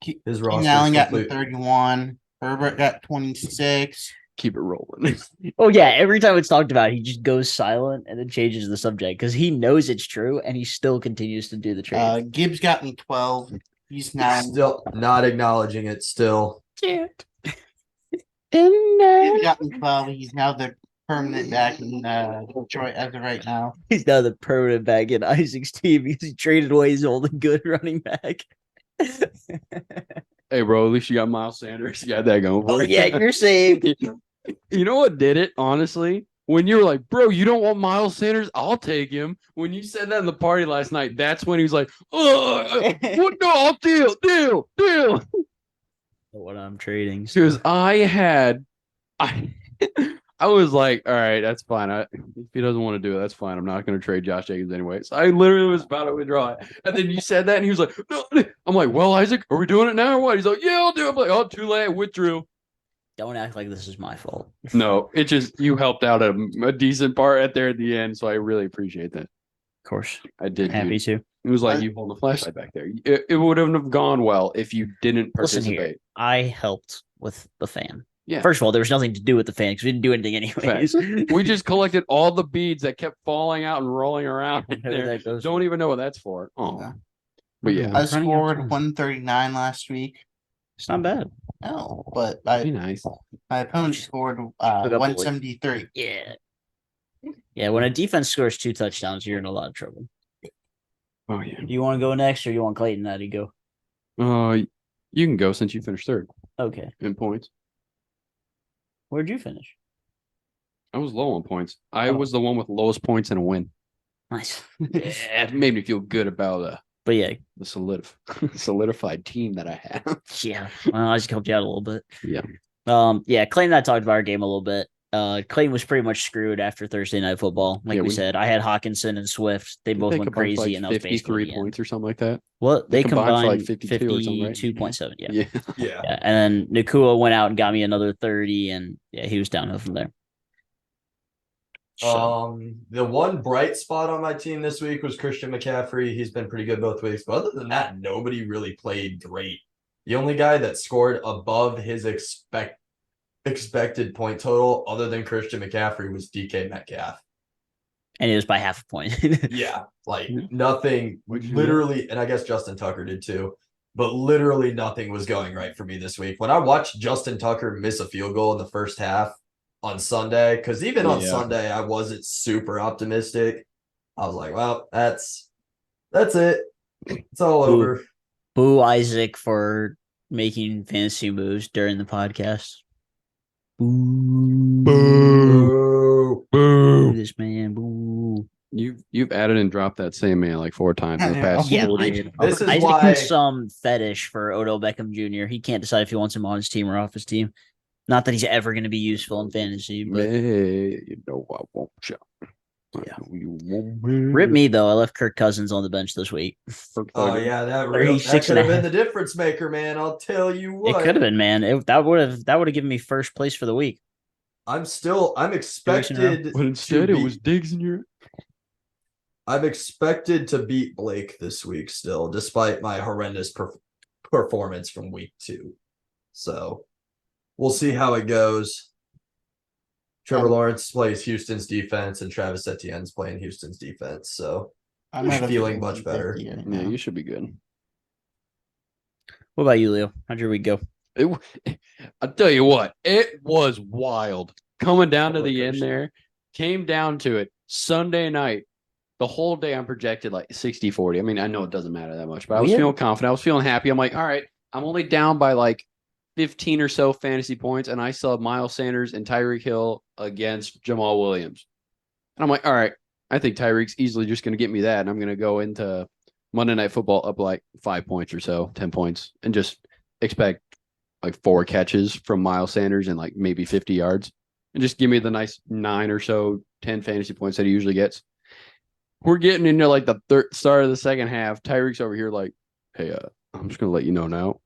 D: His
B: Keenan
D: roster
B: Allen
D: is
B: got
D: complete.
B: 31. Herbert got 26.
C: Keep it rolling.
A: Oh yeah, every time it's talked about, he just goes silent and then changes the subject because he knows it's true and he still continues to do the trade.
B: Gibbs got me 12. He's now
D: Still not acknowledging it still.
A: Can't.
B: Gibbs got me 12. He's now the permanent back in Detroit as of right now.
A: He's now the permanent back in Isaac's team because he traded away his old and good running back.
C: Hey, bro, at least you got Miles Sanders. You got that going for
A: Oh
C: you.
A: yeah, you're saved.
C: You know what did it, honestly, when you were like, bro, you don't want Miles Sanders? I'll take him. When you said that in the party last night, that's when he was like, oh, what? No, I'll deal.
A: What I'm trading.
C: Because I was like, all right, that's fine. If he doesn't want to do it, that's fine. I'm not going to trade Josh Jacobs anyway. So I literally was about to withdraw it. And then you said that, and he was like, no. I'm like, well, Isaac, are we doing it now or what? He's like, yeah, I'll do it. I'm like, oh, too late. I withdrew.
A: Don't act like this is my fault.
C: No, it just, you helped out a decent part at the end. So I really appreciate that.
A: Of course.
C: I did.
A: Happy
C: dude.
A: to.
C: It was like you holding the flashlight back there. It wouldn't have gone well if you didn't
A: Listen
C: participate.
A: here. I helped with the fan.
C: Yeah.
A: First of all, there was nothing to do with the fan because we didn't do anything anyways.
C: We just collected all the beads that kept falling out and rolling around.
A: That goes
C: Don't even know what that's for. Oh,
B: Yeah.
C: but yeah,
B: I scored 139 last week.
A: It's not bad.
B: No, but
C: be nice.
B: my opponent scored
A: up the
B: 173.
A: Yeah. Yeah, when a defense scores 2 touchdowns, you're in a lot of trouble.
C: Oh yeah.
A: Do you want to go next or you want Clayton? How do you go?
C: You can go since you finished third
A: Okay.
C: in points.
A: Where'd you finish?
C: I was low on points. I was the one with lowest points and a win.
A: Nice.
C: Yeah, it made me feel good about
A: But yeah.
C: the solidified team that I have.
A: Yeah. Well, I just helped you out a little bit.
C: Yeah.
A: Yeah, Clayton and I talked about our game a little bit. Clayton was pretty much screwed after Thursday Night Football. Like we said, I had Hawkinson and Swift. They both went crazy,
C: like
A: and that was
C: 53
A: basically
C: points or something like that.
A: Well, they
C: combined
A: combined
C: for like 52 or something, right?
A: 52.7. Yeah.
C: Yeah.
A: Yeah. And then Nakua went out and got me another 30, and yeah, he was downhill from there. So,
D: The one bright spot on my team this week was Christian McCaffrey. He's been pretty good both weeks, but other than that, nobody really played great. The only guy that scored above his expected point total, other than Christian McCaffrey, was DK Metcalf.
A: and it was by half a point.
D: Yeah, like nothing. Literally, and I guess Justin Tucker did too. But literally nothing was going right for me this week. When I watched Justin Tucker miss a field goal in the first half on Sunday, because even on Sunday I wasn't super optimistic. I was like, well, that's it. It's all over.
A: Boo Isaac for making fantasy moves during the podcast. Boo.
D: Boo.
A: Boo. This man. Boo.
C: You've added and dropped that same man like 4 times in the past 48 hours.
D: This is
A: Isaac
D: why
A: has some fetish for Odell Beckham Jr. He can't decide if he wants him on his team or off his team. Not that he's ever going to be useful in fantasy, but
C: Hey, you know I won't you.
A: Yeah.
C: You won't
A: rip me though. I left Kirk Cousins on the bench this week.
D: Oh yeah, that
A: 36
D: could
A: and
D: have
A: a
D: been the difference maker, man. I'll tell you what.
A: It could have been, man. That would have given me first place for the week.
D: I'm expected
C: But instead it was Diggs in your
D: I'm expected to beat Blake this week still, despite my horrendous performance from week 2. So we'll see how it goes. Trevor Lawrence plays Houston's defense, and Travis Etienne's playing Houston's defense. So I'm feeling much better.
C: Yeah, you should be good.
A: What about you, Leo? How'd your week go?
C: I'll tell you what, it was wild. Coming down to the end there, came down to it. Sunday night, the whole day I'm projected like 60-40. I mean, I know it doesn't matter that much, but I was feeling confident. I was feeling happy. I'm like, all right, I'm only down by like 15 or so fantasy points, and I still have Miles Sanders and Tyreek Hill against Jamal Williams. And I'm like, all right, I think Tyreek's easily just going to get me that, and I'm going to go into Monday Night Football up like 5 points or so, 10 points, and just expect like 4 catches from Miles Sanders and like maybe 50 yards, and just give me the nice 9 or so, 10 fantasy points that he usually gets. We're getting into like the start of the second half. Tyreek's over here like, hey, I'm just going to let you know now.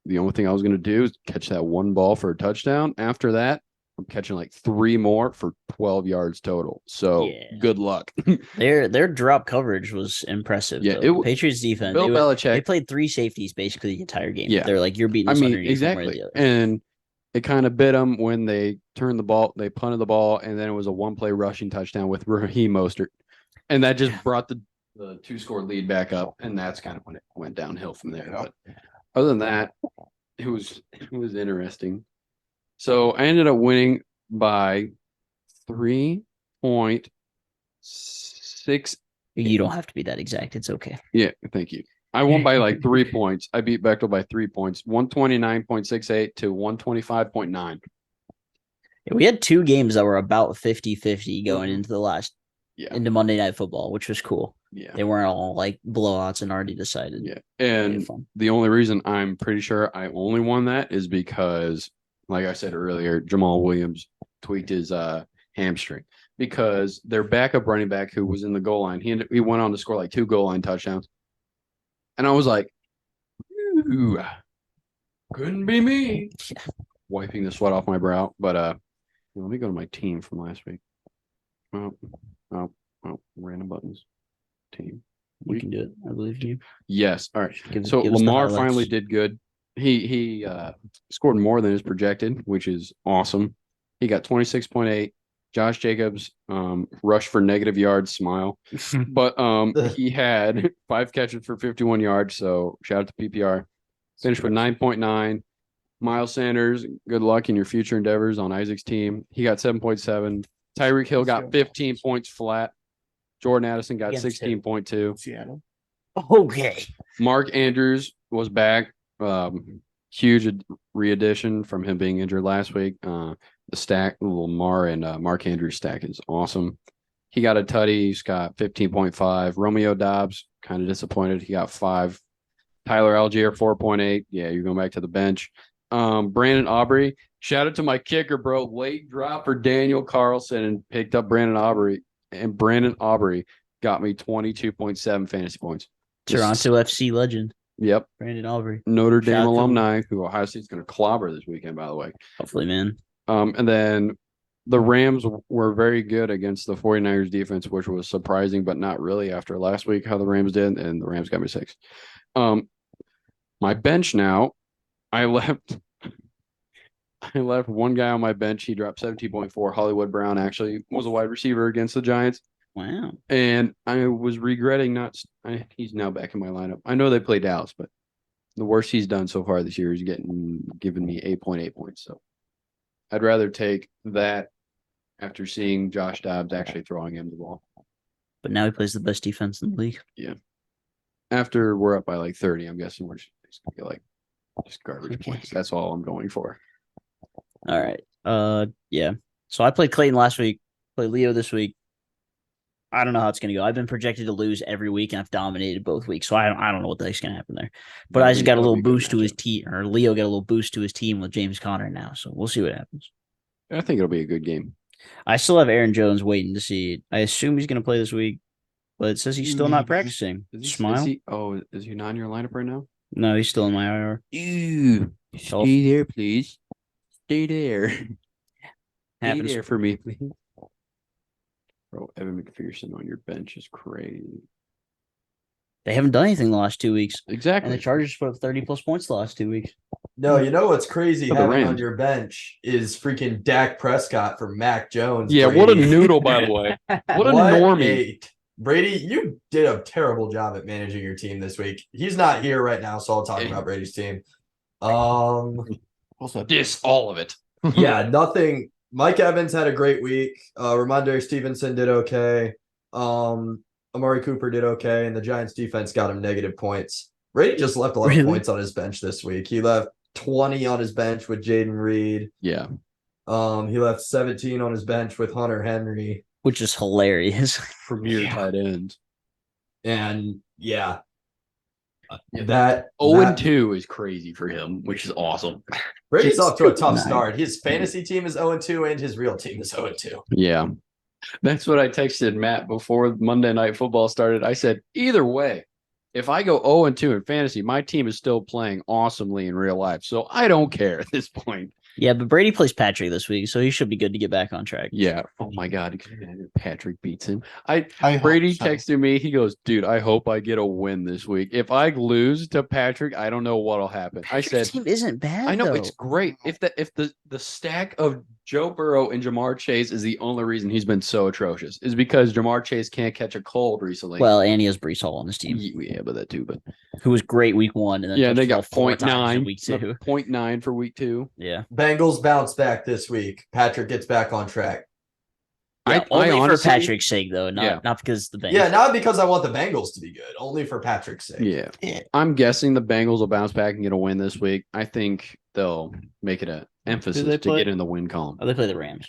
C: The only thing I was going to do is catch that 1 ball for a touchdown. After that, I'm catching like 3 more for 12 yards total. So good luck.
A: Their drop coverage was impressive.
C: Yeah,
A: Patriots defense.
C: Bill Belichick.
A: They played 3 safeties basically the entire game.
C: Yeah,
A: they're like, you're beating us underneath
C: exactly. And it kind of bit them when they turned the ball. They punted the ball, and then it was a 1-play rushing touchdown with Raheem Mostert, and that just brought the 2-score lead back up. And that's kind of when it went downhill from there. But other than that, it was interesting. So I ended up winning by 3.6.
A: You don't have to be that exact. It's okay.
C: Yeah, thank you. I won by like 3 points. I beat Bechtel by 3 points, 129.68 to 125.9.
A: We had 2 games that were about 50-50 going into the last into Monday Night Football, which was cool.
C: Yeah.
A: They weren't all like blowouts and already decided.
C: Yeah. And the only reason I'm pretty sure I only won that is because, like I said earlier, Jamal Williams tweaked his hamstring because their backup running back who was in the goal line, he went on to score like 2 goal line touchdowns. And I was like, ooh, couldn't be me.
A: Yeah.
C: Wiping the sweat off my brow. But let me go to my team from last week. Oh, random buttons. Team.
A: We can do it. I believe you.
C: Yes. All right. So Lamar finally did good. He scored more than his projected, which is awesome. He got 26.8. Josh Jacobs rushed for negative yards, smile. But he had 5 catches for 51 yards. So shout out to PPR. Finished with 9.9. Miles Sanders, good luck in your future endeavors on Isaac's team. He got 7.7. Tyreek Hill got 15 points flat. Jordan Addison got 16.2.
B: Seattle.
A: Okay.
C: Mark Andrews was back. Huge re-addition from him being injured last week. The stack, Lamar and Mark Andrews stack is awesome. He got a tutty. He's got 15.5. Romeo Dobbs, kind of disappointed. He got 5. Tyler Algier, 4.8. Yeah, you're going back to the bench. Brandon Aubrey, shout out to my kicker, bro. Late drop for Daniel Carlson and picked up Brandon Aubrey. And Brandon Aubrey got me 22.7 fantasy points.
A: Toronto FC legend.
C: Yep.
A: Brandon Aubrey.
C: Notre Dame alumni who Ohio State's going to clobber this weekend, by the way.
A: Hopefully, man.
C: And then the Rams were very good against the 49ers defense, which was surprising, but not really after last week how the Rams did, and the Rams got me 6. My bench now, I left one guy on my bench. He dropped 17.4. Hollywood Brown actually was a wide receiver against the Giants.
A: Wow.
C: And I was regretting he's now back in my lineup. I know they play Dallas, but the worst he's done so far this year is giving me 8.8 points. So I'd rather take that after seeing Josh Dobbs actually throwing him the ball.
A: But now he plays the best defense in the league.
C: Yeah. After we're up by like 30, I'm guessing we're just going to get like just garbage points. That's all I'm going for.
A: All right. Yeah. So I played Clayton last week, played Leo this week. I don't know how it's going to go. I've been projected to lose every week, and I've dominated both weeks. So I don't know what the heck's going to happen there. But Isaac got a little boost to his team, or Leo got a little boost to his team with James Conner now. So we'll see what happens.
C: I think it'll be a good game.
A: I still have Aaron Jones waiting to see. I assume he's going to play this week, but it says he's still not practicing. Smile.
C: Is he not in your lineup right now?
A: No, he's still in my IR.
C: Ew. Stay there, please. Stay there. Stay there for me, please. Bro, Evan McPherson on your bench is crazy.
A: They haven't done anything the last 2 weeks.
C: Exactly.
A: And the Chargers put up 30-plus points the last 2 weeks.
D: No, you know what's crazy
C: For the
D: having on
C: Rams.
D: your bench is freaking Dak Prescott for Mac Jones.
C: Yeah,
D: Brady.
C: what a noodle, by the way. What a normie.
D: Brady, you did a terrible job at managing your team this week. He's not here right now, so I'll talk about Brady's team.
B: Also,
C: Diss all of it.
D: Yeah, nothing. Mike Evans had a great week. Ramondre Stevenson did okay. Amari Cooper did okay, and the Giants defense got him negative points. Brady just left a lot of points on his bench this week. He left 20 on his bench with Jaden Reed.
C: Yeah.
D: He left 17 on his bench with Hunter Henry.
A: Which is hilarious.
C: Premier tight end.
D: And
C: that
D: 0-2
C: is crazy for him, which is awesome.
D: Brady's off to a tough start. His fantasy team is 0-2 and his real team is 0-2.
C: Yeah. That's what I texted Matt before Monday Night Football started. I said, either way, if I go 0-2 in fantasy, my team is still playing awesomely in real life. So I don't care at this point.
A: Yeah, but Brady plays Patrick this week, so he should be good to get back on track.
C: Yeah. Oh my God. Patrick beats him.
B: Brady
C: texted me. He goes, dude, I hope I get a win this week. If I lose to Patrick, I don't know what'll happen.
A: Patrick's
C: I said,
A: team isn't bad.
C: I know
A: though.
C: it's great. If the stack of Joe Burrow and Jamar Chase is the only reason he's been so atrocious is because Jamar Chase can't catch a cold recently.
A: Well, and he has Brees Hall on his team.
C: Yeah, but that too. But
A: who was great week 1, and then
C: they got
A: 0.9 week 2.
C: 0.9 for week 2.
A: Yeah,
D: Bengals bounce back this week. Patrick gets back on track.
A: yeah
C: I
A: only
C: honestly,
A: for Patrick's sake, though, not because the Bengals.
D: Yeah, not because I want the Bengals to be good, only for Patrick's sake.
C: Yeah. I'm guessing the Bengals will bounce back and get a win this week. I think they'll make it a emphasis
A: they
C: to
A: play?
C: get in the win column.
A: Oh, they play the Rams.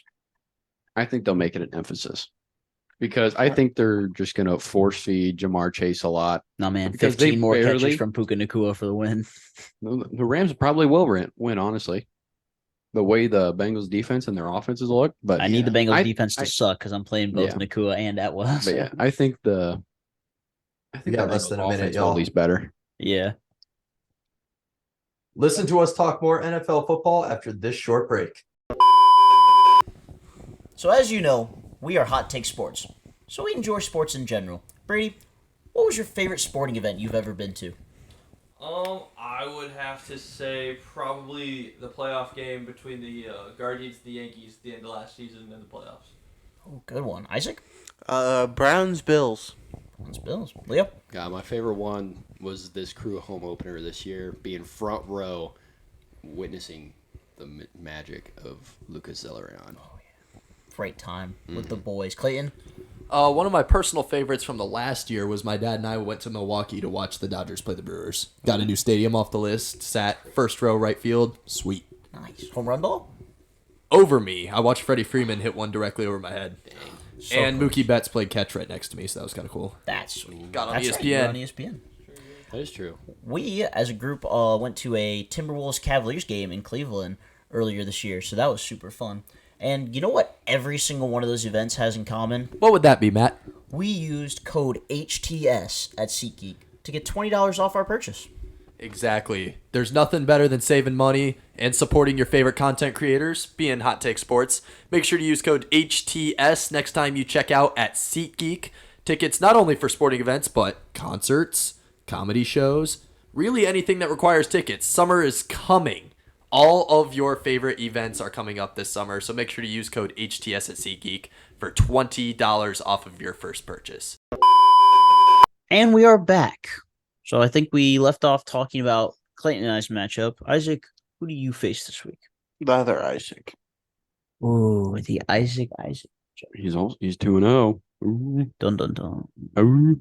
C: I think they'll make it an emphasis because I think they're just going to force feed Jamar Chase a lot.
A: No, man.
C: Because they
A: 15 more
C: barely-
A: catches from Puka Nacua for the win.
C: The Rams probably will win, honestly. The way the Bengals defense and their offenses look, but
A: I need the Bengals
C: I-
A: defense to suck because I'm playing both
C: Yeah.
A: Nacua and Atwell.
C: but yeah, I think the
D: We got less
C: Bengals
D: than a minute,
C: offense will
D: y'all.
C: at least better.
A: Yeah.
D: Listen to us talk more NFL football after this short break.
E: So as you know, we are Hot Take Sports. So we enjoy sports in general. Brady, what was your favorite sporting event you've ever been to?
F: I would have to say probably the playoff game between the Guardians and the Yankees at the end of last season in the playoffs.
E: Oh, good one. Isaac?
B: Browns Bills.
E: Browns Bills. Leo?
G: God, my favorite one was this Crew home opener this year, being front row, witnessing the magic of Lucas Zelleron.
E: Great time with the boys. Clayton?
H: One of my personal favorites from the last year was my dad and I went to Milwaukee to watch the Dodgers play the Brewers. Got a new stadium off the list, sat first row right field. Sweet.
E: Nice. Home run ball?
H: Over me. I watched Freddie Freeman hit one directly over my head.
E: So
H: And
E: cool.
H: Mookie Betts played catch right next to me, so that was kind of cool.
E: That's sweet.
H: Got on
E: That's
H: ESPN.
E: Right, you're on ESPN.
G: That is true.
E: We, as a group, went to a Timberwolves Cavaliers game in Cleveland earlier this year, so that was super fun. And you know what every single one of those events has in common?
H: What would that be, Matt?
E: We used code HTS at SeatGeek to get $20 off our purchase.
H: Exactly. There's nothing better than saving money and supporting your favorite content creators, being Hot Take Sports. Make sure to use code HTS next time you check out at SeatGeek. Tickets not only for sporting events, but concerts, comedy shows, really anything that requires tickets. Summer is coming. All of your favorite events are coming up this summer, so make sure to use code HTS at SeatGeek for $20 off of your first purchase.
A: And we are back. So I think we left off talking about Clayton and I's matchup. Isaac, who do you face this week?
B: The other Isaac.
A: Ooh, the Isaac.
C: He's 2-0.
A: Dun dun dun.
C: Ooh.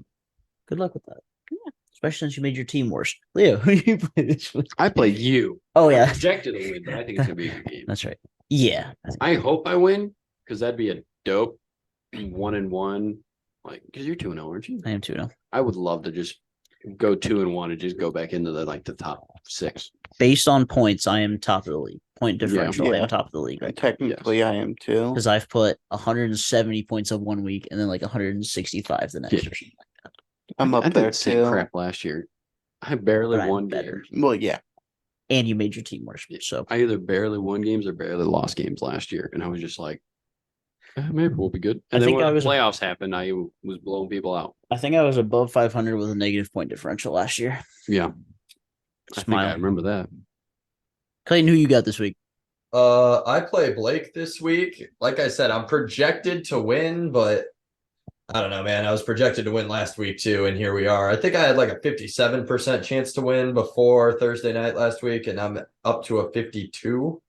A: Good luck with that. Yeah. Especially since you made your team worse. Leo, who do you play this week?
C: I play you.
A: Oh
C: I
A: yeah.
C: projected to win, but I think it's gonna be a good game.
A: That's right. Yeah.
C: I hope I win because that'd be a dope 1-1. Like, because you're 2-0, aren't you?
A: I am too now.
C: I would love to just go 2-1 and just go back into the top 6.
A: Based on points, I am top of the league. Point differential, I
B: Yeah.
A: am top of the league.
B: And technically, I am too.
A: Because I've put 170 points of 1 week and then like 165 the next.
C: Yeah.
A: Or something.
B: I'm up
C: I
B: there
C: did the same
B: too.
C: crap last year. I barely
A: But I'm
C: won
A: better.
C: games.
B: Well, yeah.
A: And you made your team worse. So
C: I either barely won games or barely lost games last year, and I was just like, maybe we'll be good.
A: I
C: And then
A: think
C: when
A: I
C: the
A: was-
C: playoffs happened, I was blowing people out.
A: I think I was above 500 with a negative point differential last year.
C: Yeah, I think I
A: Smile.
C: remember that.
A: Clayton, who you got this week?
D: I play Blake this week. Like I said, I'm projected to win, but I don't know, man. I was projected to win last week too, and here we are. I think I had like a 57% chance to win before Thursday night last week, and I'm up to a 52.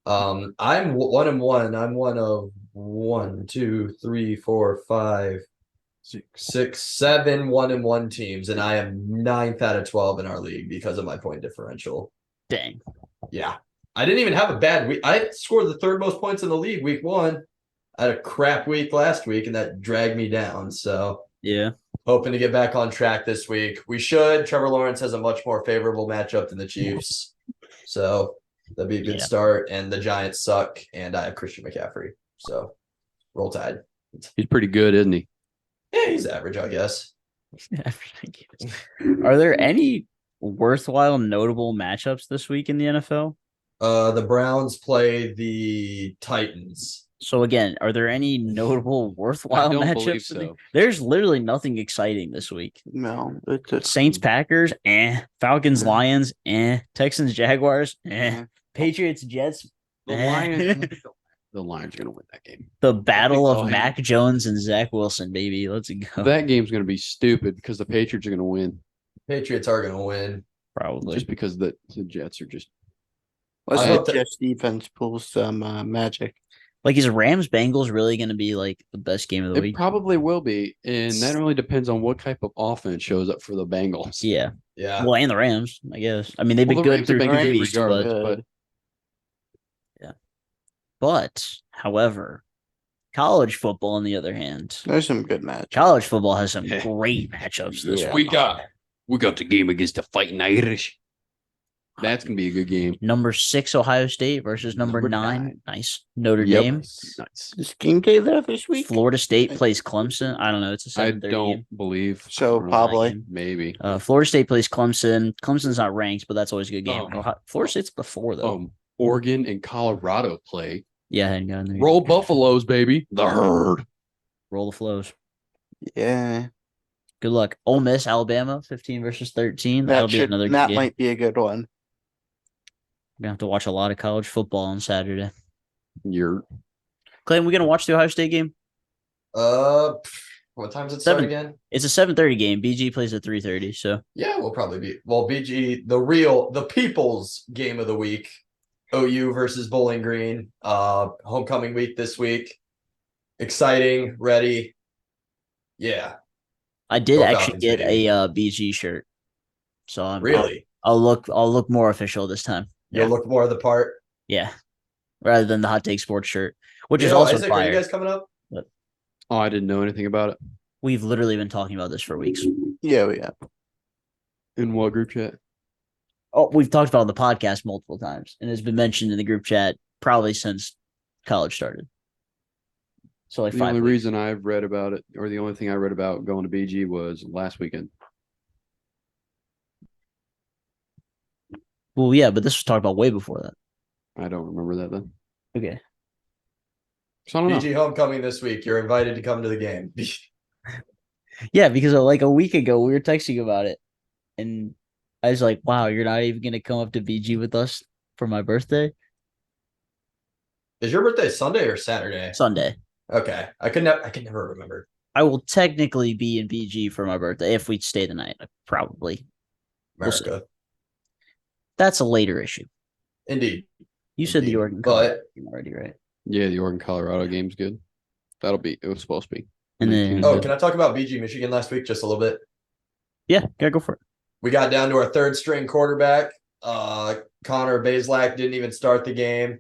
D: I'm 1-1. I'm one of 1, 2, 3, 4, 5, 6, 7 1-1 teams, and I am 9th out of 12 in our league because of my point differential.
A: Dang.
D: Yeah. I didn't even have a bad week. I scored the third most points in the league week 1. I had a crap week last week, and that dragged me down. So
A: Yeah.
D: hoping to get back on track this week. We should. Trevor Lawrence has a much more favorable matchup than the Chiefs. So that'd be a good
A: Yeah.
D: start. And the Giants suck, and I have Christian McCaffrey. So roll tide.
C: He's pretty good, isn't he?
D: Yeah, he's average, I guess.
A: Are there any worthwhile, notable matchups this week in the NFL?
D: The Browns play the Titans.
A: So again, are there any notable, worthwhile
C: don't
A: matchups?
C: believe
A: in the-
C: so.
A: There's literally nothing exciting this week.
B: No, it's a,
A: Saints, Packers, Falcons,
B: Yeah.
A: Lions, Texans, Jaguars,
B: Yeah.
A: Patriots, Jets.
C: The
A: Eh.
C: Lions. The Lions are going to win that game.
A: The battle
C: so,
A: of
C: yeah.
A: Mac Jones and Zach Wilson, baby. Let's go.
C: That game's going to be stupid because the Patriots are going to win
D: Patriots are going to win.
A: Probably.
C: just because the Jets are just.
B: let's
D: I
B: hope
D: hope that-
B: Jets defense pulls some magic.
A: Like, is Rams Bengals really going to be like the best game of the
C: It
A: week?
C: probably will be, and that really depends on what type of offense shows up for the Bengals.
A: Yeah.
D: Yeah.
A: Well, and the Rams, I guess. I mean, they've been
C: Well, the
A: good
C: Rams have
A: through
C: been good
A: three weeks,
C: regardless,
A: but
C: but
A: But, however, college football, on the other hand,
B: There's some good matches.
A: college football has some
G: Yeah.
A: great matchups this
B: Yeah.
A: week.
G: We got the game against the Fighting Irish. That's gonna be a good game.
A: Number 6 Ohio State versus number
G: Number
A: 9.
G: nine.
A: Nice. Notre
G: Yep.
A: Dame.
G: Nice.
B: Is Game Day there this week?
A: Florida State plays Clemson. I don't know. It's a
G: I
A: 7:30
G: don't
A: game.
G: believe.
B: So
G: I don't know.
B: probably.
G: Maybe.
A: Florida State plays Clemson. Clemson's not ranked, but that's always a good game. Florida State's before though.
G: Oregon and Colorado play.
A: Yeah, I hadn't gotten there.
G: Roll Buffaloes, baby. The herd.
A: Roll the flows.
B: Yeah.
A: Good luck. Ole Miss, Alabama, 15 versus 13. That'll be another good
B: That
A: game.
B: might be a good one.
A: We're gonna have to watch a lot of college football on Saturday.
G: You're
A: Clayton, we gonna watch the Ohio State game?
D: What time's it start
A: 7.
D: again?
A: It's a 7:30 game. BG plays at 3:30. So
D: Yeah, we'll probably be. Well, BG, the people's game of the week. OU versus Bowling Green. Homecoming week this week. Exciting, ready. Yeah.
A: I did
D: Go
A: actually
D: Falcons,
A: get
D: baby.
A: a BG shirt. So
D: Really?
A: I'll look more official this time.
D: You'll look more of the part.
A: Yeah. Rather than the Hot Take Sports shirt, which
D: You
A: is
D: know,
A: also
D: Isaac, are
A: fire.
D: you guys coming up?
C: I didn't know anything about it.
A: We've literally been talking about this for weeks.
B: Yeah, we have.
C: In what group chat?
A: Oh, we've talked about it on the podcast multiple times, and it's been mentioned in the group chat probably since college started. So like
C: The
A: 5
C: only
A: weeks.
C: reason I've read about it, or the only thing I read about going to BG was last weekend.
A: Well, yeah, but this was talked about way before that.
C: I don't remember that then.
A: Okay.
C: So I don't know.
D: BG homecoming this week. You're invited to come to the game.
A: Yeah, because like a week ago we were texting about it, and I was like, "Wow, you're not even gonna come up to BG with us for my birthday
D: Is your birthday Sunday or Saturday?
A: Sunday."
D: Okay, I can never remember.
A: I will technically be in BG for my birthday if we stay the night. Probably. We'll see.
D: America,
A: That's a later issue.
D: indeed.
A: You said the
D: Indeed.
A: Oregon
D: But-
A: Colorado game already, right?
C: Yeah, the Oregon Colorado game's good. It was supposed to be.
A: And then
D: Oh, can I talk about BG Michigan last week just a little bit?
A: yeah, gotta go for it.
D: We got down to our third string quarterback. Connor Bazelak didn't even start the game.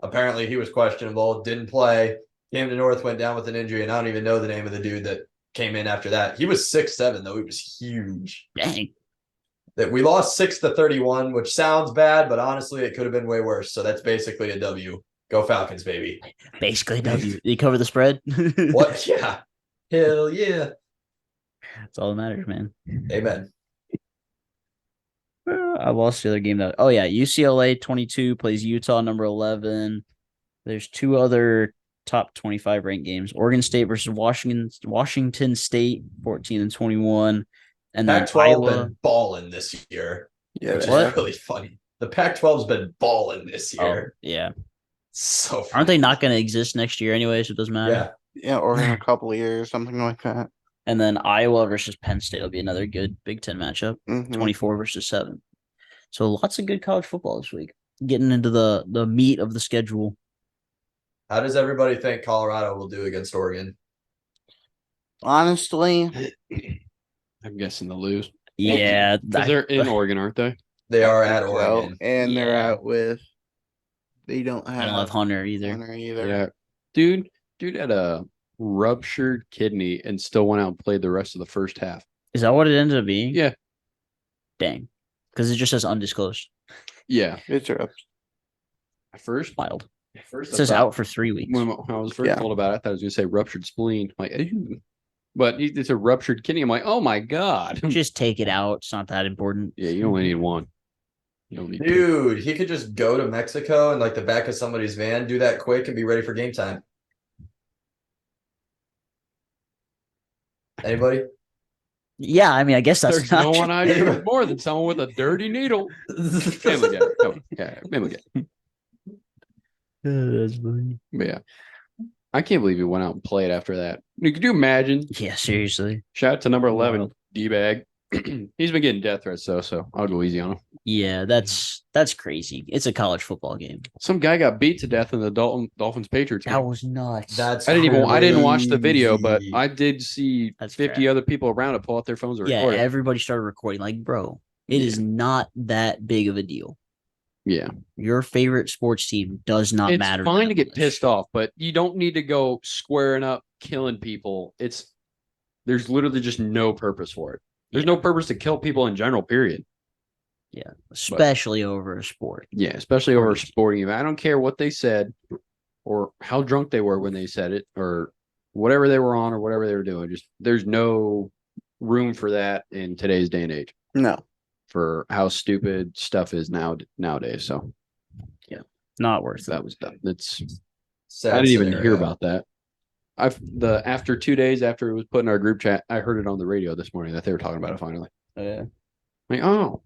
D: Apparently, he was questionable, didn't play. Came to North, went down with an injury, and I don't even know the name of the dude that came in after that. He was 6'7", though. He was huge.
A: Dang.
D: That we lost 6-31, which sounds bad, but honestly, it could have been way worse. So that's basically a W. Go Falcons, baby.
A: Basically, W. Did you cover the spread?
D: What? Yeah. Hell yeah.
A: That's all that matters, man.
D: Amen.
A: I lost the other game though. Oh yeah, UCLA 22 plays Utah number 11. There's 2 other top 25 ranked games: Oregon State versus Washington State 14 and 21, and then
D: Pac-12
A: Iowa.
D: been balling this year,
B: Yeah,
D: which
A: What?
D: is really funny. The Pac-12's been balling this
A: Oh,
D: year.
A: yeah,
D: So funny.
A: aren't they not going to exist next year anyway? So it doesn't matter.
D: Yeah.
B: Yeah, or in a couple of years, something like that.
A: And then Iowa versus Penn State will be another good Big Ten matchup.
B: Mhm.
A: 24 versus 7. So lots of good college football this week. Getting into the meat of the schedule.
D: How does everybody think Colorado will do against Oregon?
B: Honestly,
C: I'm guessing they'll lose.
A: Yeah,
C: Because they're in Oregon, aren't they?
D: They are
B: I
D: at
B: think so,
D: Oregon.
B: and they're
A: Yeah.
B: out with. They don't
A: I
B: have,
A: don't have Hunter either.
B: Hunter either.
C: Yeah. Dude had a ruptured kidney and still went out and played the rest of the first half.
A: Is that what it ended up being?
C: Yeah.
A: Dang. Because it just says undisclosed.
C: Yeah.
B: It's rough.
C: At first,
A: Wild.
C: at first
A: It
C: I
A: says
C: thought-
A: out for 3 weeks.
C: when I was first
B: Yeah.
C: told about it, I thought I was going to say ruptured spleen. Like, ew. But it's a ruptured kidney. I'm like, oh my God.
A: Just take it out. It's not that important.
C: Yeah, you only need one. You don't need two.
D: Dude, he could just go to Mexico and like the back of somebody's van, do that quick and be ready for game time. Anybody?
A: Yeah, I mean, I guess that's
C: There's
A: not
C: no one I
D: true.
C: trust more than someone with a dirty needle. Maybe we get it. Come on. Yeah, maybe we get it.
A: That's funny.
C: But yeah. I can't believe he went out and played after that. Could you imagine?
A: Yeah, seriously.
C: Shout out to number 11,
A: Wild.
C: D-bag. He's been getting death threats though, so I'll go easy on him.
A: Yeah, that's crazy. It's a college football game.
C: Some guy got beat to death in the Dolphins Patriots game.
A: That was nuts.
D: That's
C: I didn't watch the video, but
D: crazy.
C: I did see
A: That's
C: 50
A: crap.
C: other people around it pull out their phones and
A: yeah,
C: record it.
A: everybody started recording. Like, bro, it is not that big of a deal.
C: Yeah.
A: Your favorite sports team does not
C: It's
A: matter.
C: fine to get
A: much.
C: pissed off, but you don't need to go squaring up, killing people. There's literally just no purpose for it. There's no purpose to kill people in general, period.
A: Yeah, especially over a sport.
C: Yeah, especially over a sporting event. I don't care what they said or how drunk they were when they said it or whatever they were on or whatever they were doing. Just there's no room for that in today's day and age.
B: No.
C: For how stupid stuff is nowadays. So
A: Not worth it.
C: that was dumb. It's
D: Sad
C: I didn't even
D: scenario.
C: hear about that. After 2 days after it was put in our group chat, I heard it on the radio this morning that they were talking about it finally.
A: Yeah,
C: Like, oh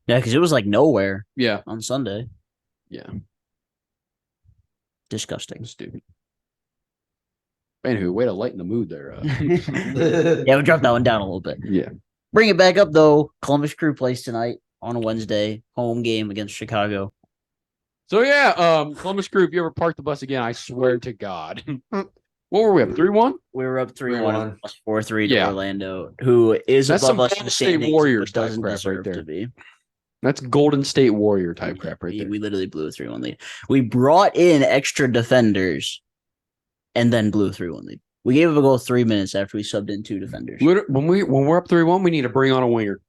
A: because it was like nowhere
C: yeah,
A: on Sunday.
C: yeah,
A: Disgusting.
C: stupid. Anywho, way to lighten the mood there.
A: Yeah, we dropped that one down a little bit.
C: Yeah.
A: Bring it back up though. Columbus Crew plays tonight on a Wednesday, home game against Chicago.
C: So yeah, Columbus Crew, if you ever park the bus again, I swear to God. What were we up? 3-1?
A: We were up 3-1, 4-3 to
C: Yeah.
A: Orlando, who is
C: That's
A: above
C: some
A: us in
C: Golden
A: the
C: State
A: standings,
C: Warriors
A: but
C: type
A: doesn't
C: crap right
A: deserve
C: there.
A: to be.
C: That's Golden State Warrior type crap right there.
A: We literally blew a 3-1 lead. We brought in extra defenders and then blew a 3-1 lead. We gave up a goal 3 minutes after we subbed in 2 defenders.
C: When we're up 3-1, we need to bring on a winger.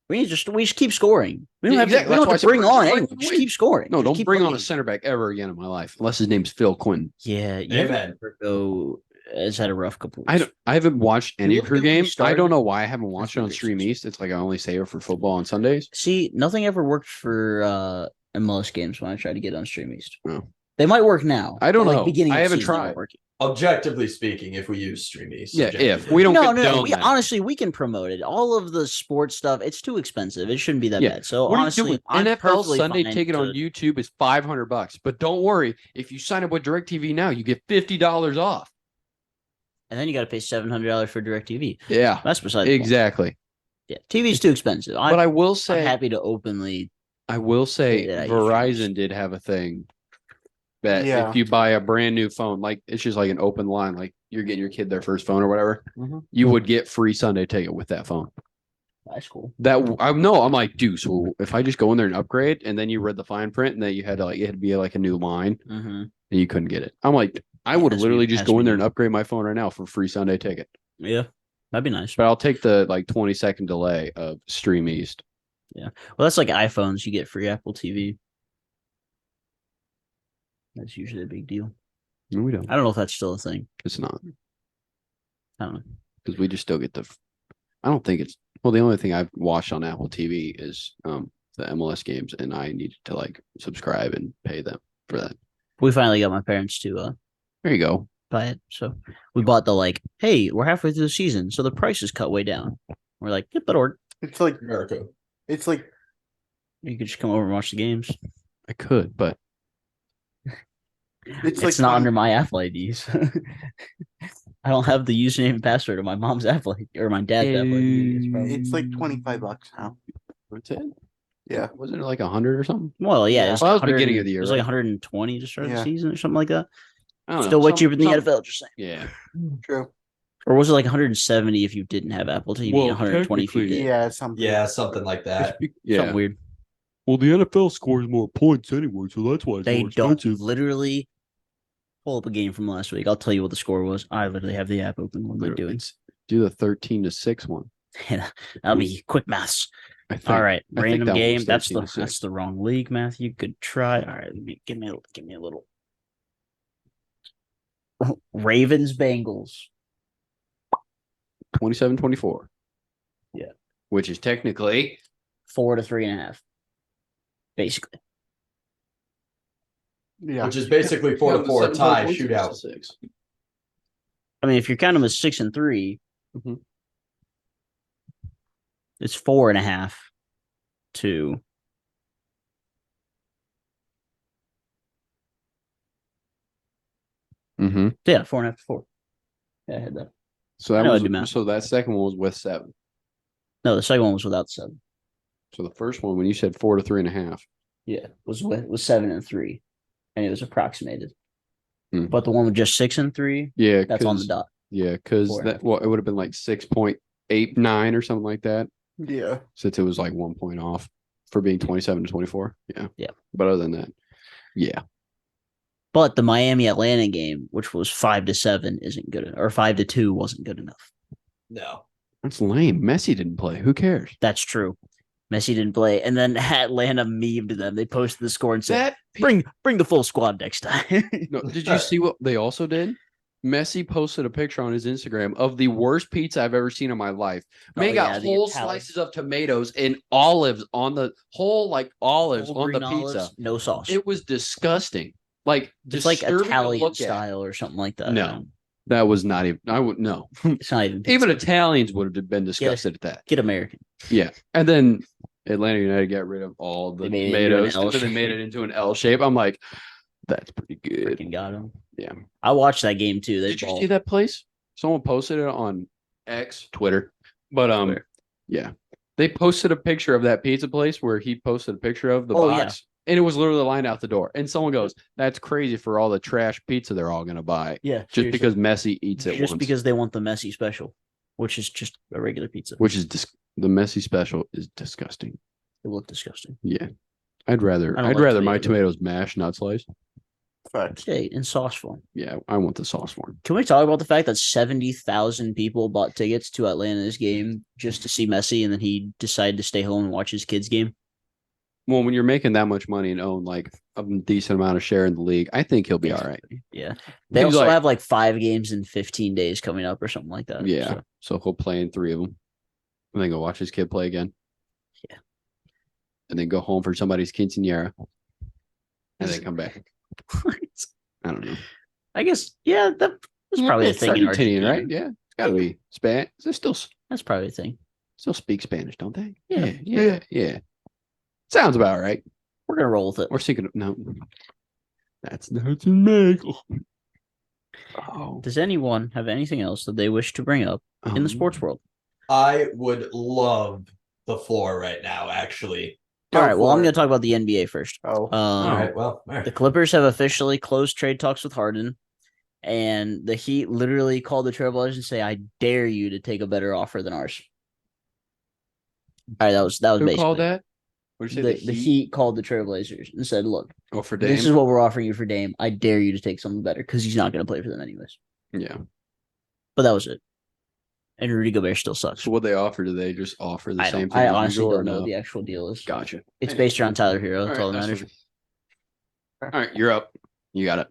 A: We just keep scoring. We don't
C: Yeah,
A: have to,
C: exactly.
A: we don't
C: That's
A: have to
C: why I
A: bring
C: said
A: on
C: just
A: anyone.
C: bring
A: Just
C: on
A: keep scoring.
C: No,
A: Just
C: don't
A: keep
C: bring on a
A: playing.
C: center back ever again in my life, unless his name's Phil Quinn.
A: Yeah,
D: Amen.
A: Virgo has had a rough couple weeks.
C: I haven't watched any
A: look
C: Crew
A: at when he
C: games. I
A: started,
C: don't know why I haven't watched it on
A: pretty
C: Stream
A: racist.
C: East. It's like I only save it for football on Sundays.
A: See, nothing ever worked for MLS games when I tried to get on Stream East.
C: Oh.
A: They might work now.
C: I don't
A: but,
C: know.
A: Beginning
C: I
A: of
C: haven't
A: season, they weren't
C: tried.
A: working.
D: Objectively speaking, if we use Stream East.
C: Yeah,
D: objectively.
C: if we don't
A: No,
C: get done,
A: we
C: then-
A: honestly we can promote it. All of the sports stuff, it's too expensive. It shouldn't be that
C: Yeah.
A: bad. So
C: What
A: honestly,
C: are you
A: I'm
C: doing? NFL
A: perfectly
C: Sunday
A: fine
C: ticket on
A: to-
C: YouTube is $500, but don't worry. If you sign up with DirecTV now, you get $50 off.
A: and then you got to pay $700 for DirecTV.
C: Yeah,
A: That's beside the point.
C: exactly.
A: Yeah, TV's too expensive.
C: But I will
A: I'm
C: say,
A: happy to openly.
C: I will say,
A: Yeah, you
C: Verizon
A: should.
C: did have a thing that
B: Yeah.
C: if you buy a brand new phone, like it's just like an open line, like you're getting your kid their first phone or whatever,
A: Mhm.
C: you would get free Sunday ticket with that phone.
A: That's cool.
C: I'm like, dude, so if I just go in there and upgrade, and then you read the fine print, and that you had to like it had to be like a new line,
A: Mm-hmm.
C: and you couldn't get it. I'm like, I would
A: Has
C: literally
A: me-
C: just
A: has
C: go
A: me
C: in there
A: do.
C: and upgrade my phone right now for free Sunday ticket.
A: Yeah, that'd be nice.
C: But I'll take the like 20-second delay of Stream East.
A: Well, that's like iPhones. You get free Apple TV. That's usually a big deal.
C: No, we don't.
A: I don't know if that's still a thing.
C: It's not
A: I don't know.
C: because we just still get the. I don't think it's well. The only thing I've watched on Apple TV is the MLS games, and I needed to like subscribe and pay them for that.
A: We finally got my parents to
C: There you go.
A: buy it. So we bought the hey, we're halfway through the season, so the price is cut way down. We're like, yeah, but or
B: It's like
D: America.
B: it's like
A: you could just come over and watch the games.
C: I could, but
B: it's
A: It's
B: like
A: not under my Apple IDs. I don't have the username and password of my mom's Apple ID or my dad's Apple ID. It's probably-
B: it's like $25 now.
C: what's it?
B: Yeah.
C: Wasn't it like 100 or something?
A: Well, yeah,
B: Yeah.
A: it was,
C: Well, that was
A: 100
C: beginning of the year,
A: It was
C: right?
A: like 120 to start the
B: Yeah.
A: season or something like that.
C: I don't know.
A: Still way
C: Some-
A: cheaper than the
C: some-
A: NFL. Just saying.
C: Yeah.
B: True.
A: Or was it like 170 if you didn't have Apple TV?
C: Well,
A: 120 if you
C: technically-
A: did.
B: Yeah, something.
D: Yeah, something like that.
C: Yeah.
A: Something weird.
C: Well, the NFL scores more points anyway, so that's why it's
A: They
C: more
A: don't
C: expensive.
A: literally pull up a game from last week. I'll tell you what the score was. I literally have the app open. What am I doing?
C: It's- do the 13-6 one.
A: That'll be quick maths.
C: I think.
A: All right,
C: I think
A: random
C: that one
A: game.
C: was
A: That's
C: 13-6.
A: the wrong league, Matthew. Good try. All right, give me a little. Ravens Bengals.
C: 27-24.
A: Yeah.
C: Which is technically
A: 4 to 3.5. Basically.
B: Yeah.
D: Which is basically 4-4 tie shootout.
A: I mean, if you're counting them as 6 and 3,
C: Mhm.
A: it's 4.5 to.
C: Mm-hmm.
A: Yeah, 4.5 to 4. Yeah, I had that.
C: So
A: I
C: that
A: know I
C: was
A: do math.
C: so that second one was with 7.
A: No, the second one was without 7.
C: So the first one, when you said 4 to 3.5,
A: Yeah, was 7 and 3, and it was approximated.
C: Hmm.
A: But the one with just 6 and 3,
C: yeah,
A: that's on the dot.
C: Yeah, because
A: 4.5.
C: that it would have been like 6.89 or something like that,
B: Yeah.
C: since it was like 1 point off. for being 27-24. Yeah.
A: Yeah.
C: But other than that, yeah.
A: But the Miami Atlanta game, which was 5-7, isn't good, or 5-2 wasn't good enough.
D: No.
C: That's lame. Messi didn't play. Who cares?
A: That's true. Messi didn't play, and then Atlanta memed them. They posted the score and said,
C: That
A: "Bring the full squad next time."
C: no, did you see what they also did? Messi posted a picture on his Instagram of the worst pizza I've ever seen in my life. Man got
A: the
C: whole
A: Italian-
C: slices of tomatoes and olives on the whole, like olives
A: Whole
C: on the
A: green
C: pizza.
A: olives, no sauce.
C: It was disgusting. Like
A: It's like
C: disturbing to
A: Italian
C: look at.
A: style or something like that.
C: No. That was not even. I would no.
A: It's not even pizza.
C: Even Italians would have been disgusted at that.
A: Get American.
C: Yeah, and then Atlanta United got rid of all the
A: They made it into an
C: tomatoes,
A: L
C: and then they made
A: shape.
C: it into an L shape. I'm like, that's pretty good.
A: Freaking got him.
C: Yeah.
A: I watched that game too. They
C: Did you see that place? Someone posted it on X, Twitter, but
A: Twitter.
C: yeah, they posted a picture of that pizza place where he posted a picture of the box, and it was literally lined out the door. And someone goes, "That's crazy for all the trash pizza they're all gonna buy
A: Yeah,
C: just because Messi eats it
A: just
C: once."
A: because they want the Messi special, which is just a regular pizza.
C: Which is the Messi special is disgusting.
A: It looked disgusting.
C: Yeah, I'd rather
A: I don't like
C: my
A: tomato.
C: tomatoes mashed, not sliced.
A: Okay, in sauce form.
C: Yeah, I want the sauce form.
A: Can we talk about the fact that 70,000 people bought tickets to Atlanta's game just to see Messi, and then he decided to stay home and watch his kids' game?
C: Well, when you're making that much money and own like a decent amount of share in the league, I think he'll be all right.
A: Yeah. They
C: He's
A: also
C: like-
A: have like 5 games in 15 days coming up or something like that.
C: Yeah,
A: So,
C: so he'll play in 3 of them, and then go watch his kid play again.
A: Yeah.
C: And then go home for somebody's quinceanera, and then come back. I don't know.
A: I guess, yeah, that's probably a
C: It's
A: thing in
C: Argentinian,
A: Argentina.
C: right? Yeah, it's got to be Spanish. They
A: That's probably a thing.
C: still speak Spanish, don't they?
A: Yeah.
C: Yeah. Sounds about right.
A: We're going to roll with it.
C: We're thinking, no, that's Mexico. Oh,
A: Does anyone have anything else that they wish to bring up in the sports world?
D: I would love the floor right now, actually.
A: All right, well, I'm
D: for
A: going
D: it.
A: to talk about the NBA first.
B: Oh,
D: All right, well, all
A: The
D: right.
A: Clippers have officially closed trade talks with Harden, and the Heat literally called the Trailblazers and say, "I dare you to take a better offer than ours." All right, that was
C: who
A: basically
C: called that? What did you say?
A: the Heat called the Trailblazers and said, "Look,
C: Oh, for Dame.
A: this is what we're offering you for Dame. I dare you to take something better because he's not going to play for them anyways."
C: Yeah.
A: But that was it. And Rudy Gobert still sucks.
C: So what they offer? Do they just offer the
A: I
C: same
A: don't,
C: thing?
A: I
C: as
A: honestly
C: usual or
A: don't know
C: no?
A: what the actual deal is.
C: Gotcha.
A: It's based around Tyler Hero. That's all that
C: that's
A: matters.
C: fine. All right, you're up. You got it.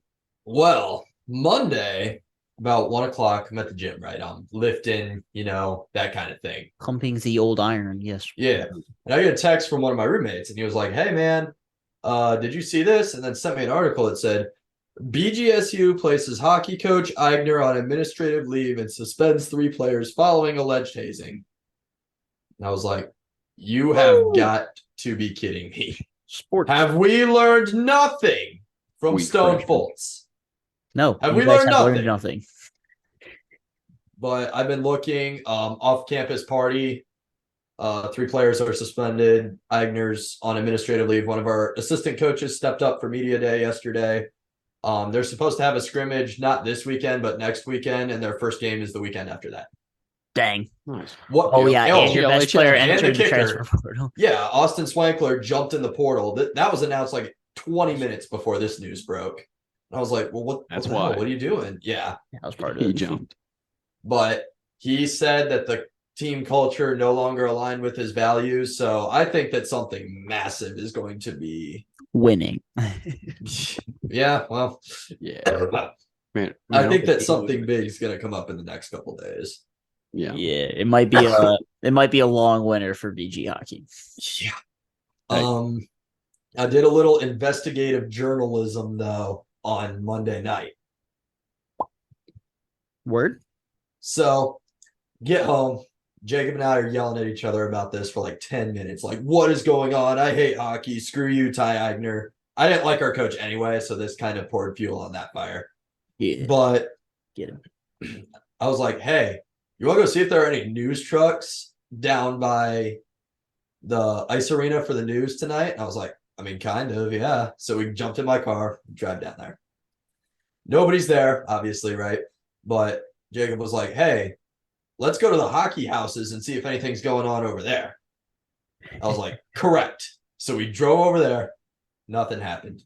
D: Well, Monday, about 1 o'clock, I'm at the gym, right? I'm lifting, that kind of thing.
A: Pumping the old iron, yes.
D: Yeah. And I get a text from one of my roommates, and he was like, "Hey, man, did you see this?" And then sent me an article that said, BGSU places hockey coach Eigner on administrative leave and suspends 3 players following alleged hazing. And I was like, you have got to be kidding me.
A: Sports.
D: Have we learned nothing from
C: We
D: Stone
C: crushed it.
D: Fultz?
A: No,
D: Have
A: you
D: we
A: guys
D: learned
A: have
D: nothing?
A: nothing.
D: But I've been looking off-campus party. 3 players are suspended. Eigner's on administrative leave. One of our assistant coaches stepped up for media day yesterday. They're supposed to have a scrimmage not this weekend, but next weekend, and their first game is the weekend after that.
A: Dang.
C: Nice.
D: What?
A: Oh, yeah. And your best
C: LHL
A: player
D: and the
A: entered the
D: kicker.
A: transfer portal.
D: Yeah, Austin Swankler jumped in the portal. That was announced like 20 minutes before this news broke. And I was like, well,
C: That's
D: what the hell?
C: why.
D: What are you doing? Yeah.
A: That was part of
C: He
A: it.
C: jumped.
D: But he said that the team culture no longer aligned with his values. So I think that something massive is going to be.
A: Winning.
D: Yeah, well,
C: Yeah.
D: I
C: Man,
D: think that something big is going to come up in the next couple days.
C: Yeah.
A: Yeah, it might be a long winter for BG hockey.
D: Yeah.
C: Hey.
D: I did a little investigative journalism though on Monday night.
A: Word?
D: So get home. Jacob and I are yelling at each other about this for like 10 minutes. Like, what is going on? I hate hockey. Screw you, Ty Eigner. I didn't like our coach anyway, so this kind of poured fuel on that fire.
A: Yeah.
D: But
A: Get him.
D: I was like, hey, you want to go see if there are any news trucks down by the ice arena for the news tonight? And I was like, I mean, kind of, yeah. So we jumped in my car, drive down there. Nobody's there, obviously, right? But Jacob was like, hey, let's go to the hockey houses and see if anything's going on over there. I was like, correct. So we drove over there. Nothing happened.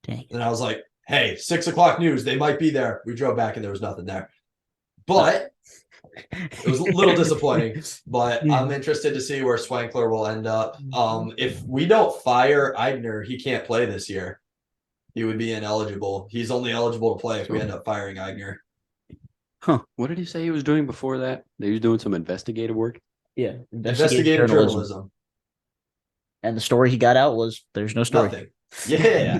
A: Dang.
D: And I was like, hey, 6 o'clock news. They might be there. We drove back and there was nothing there. But it was a little disappointing. But I'm interested to see where Swankler will end up. If we don't fire Eigner, he can't play this year. He would be ineligible. He's only eligible to play if we end up firing Eigner.
G: What did he say he was doing before that? He was doing some investigative work.
A: Yeah.
D: Investigative journalism.
A: And the story he got out was there's no story.
D: Nothing. Yeah.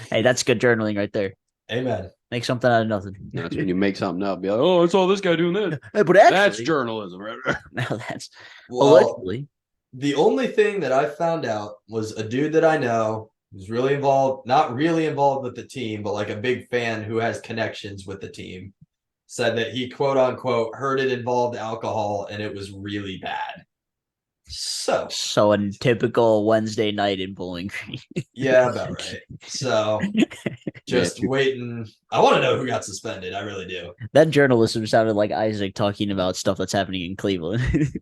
A: Hey, that's good journaling right there.
D: Amen.
A: Make something out of nothing.
G: That's when you make something up. Be like, oh, I saw this guy doing this.
A: Hey, but actually,
G: That's journalism, right?
A: now that's
D: Well,
A: allegedly.
D: the only thing that I found out was a dude that I know who's really involved, not really involved with the team, but like a big fan who has connections with the team, said that he quote unquote heard it involved alcohol and it was really bad. So
A: a typical Wednesday night in Bowling Green.
D: yeah, about right. So just waiting. I want to know who got suspended. I really do.
A: That journalism sounded like Isaac talking about stuff that's happening in Cleveland.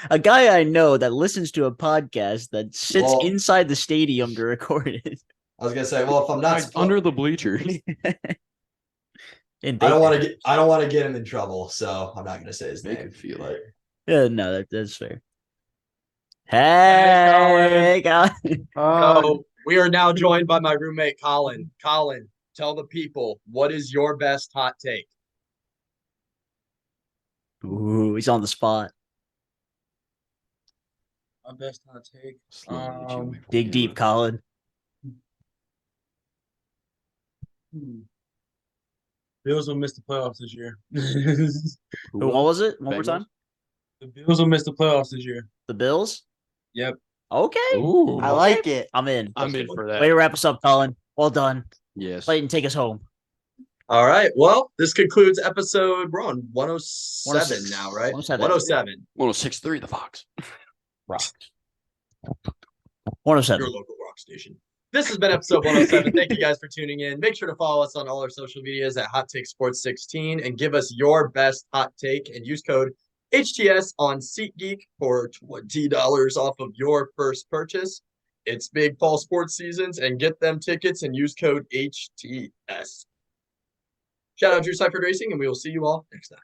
A: A guy I know that listens to a podcast that sits inside the stadium to record it.
D: I was gonna say, well, if I'm not
C: Under the bleachers.
A: I
D: don't want to get him in trouble, so I'm not gonna say his
G: Make
D: name.
G: it feel like.
A: Yeah, no, that's fair. Hey, Colin.
H: So we are now joined by my roommate, Colin. Colin, tell the people, what is your best hot take?
A: Ooh, he's on the spot.
H: My best hot take?
A: Dig deep, Colin.
I: Bills will miss the playoffs this year.
A: What was it? One more time.
I: The Bills will miss the playoffs this year.
A: The Bills?
I: Yep.
A: Okay.
C: Ooh,
B: I like it.
A: I'm in.
C: I'm in for that.
A: Way to wrap us up, Colin. Well done.
G: Yes.
A: Clayton, take us home.
H: All right. Well, this concludes episode. We're on 107
A: 106.
H: now, right?
A: 107.
H: 107.
G: 106.3 The Fox.
A: Rock. 107.
H: Your local rock station. This has been episode 107. Thank you guys for tuning in. Make sure to follow us on all our social medias at Hot Take Sports 16 and give us your best hot take and use code HTS on SeatGeek for $20 off of your first purchase. It's big fall sports seasons and get them tickets and use code HTS. Shout out Drew Siferd Racing, and we will see you all next time.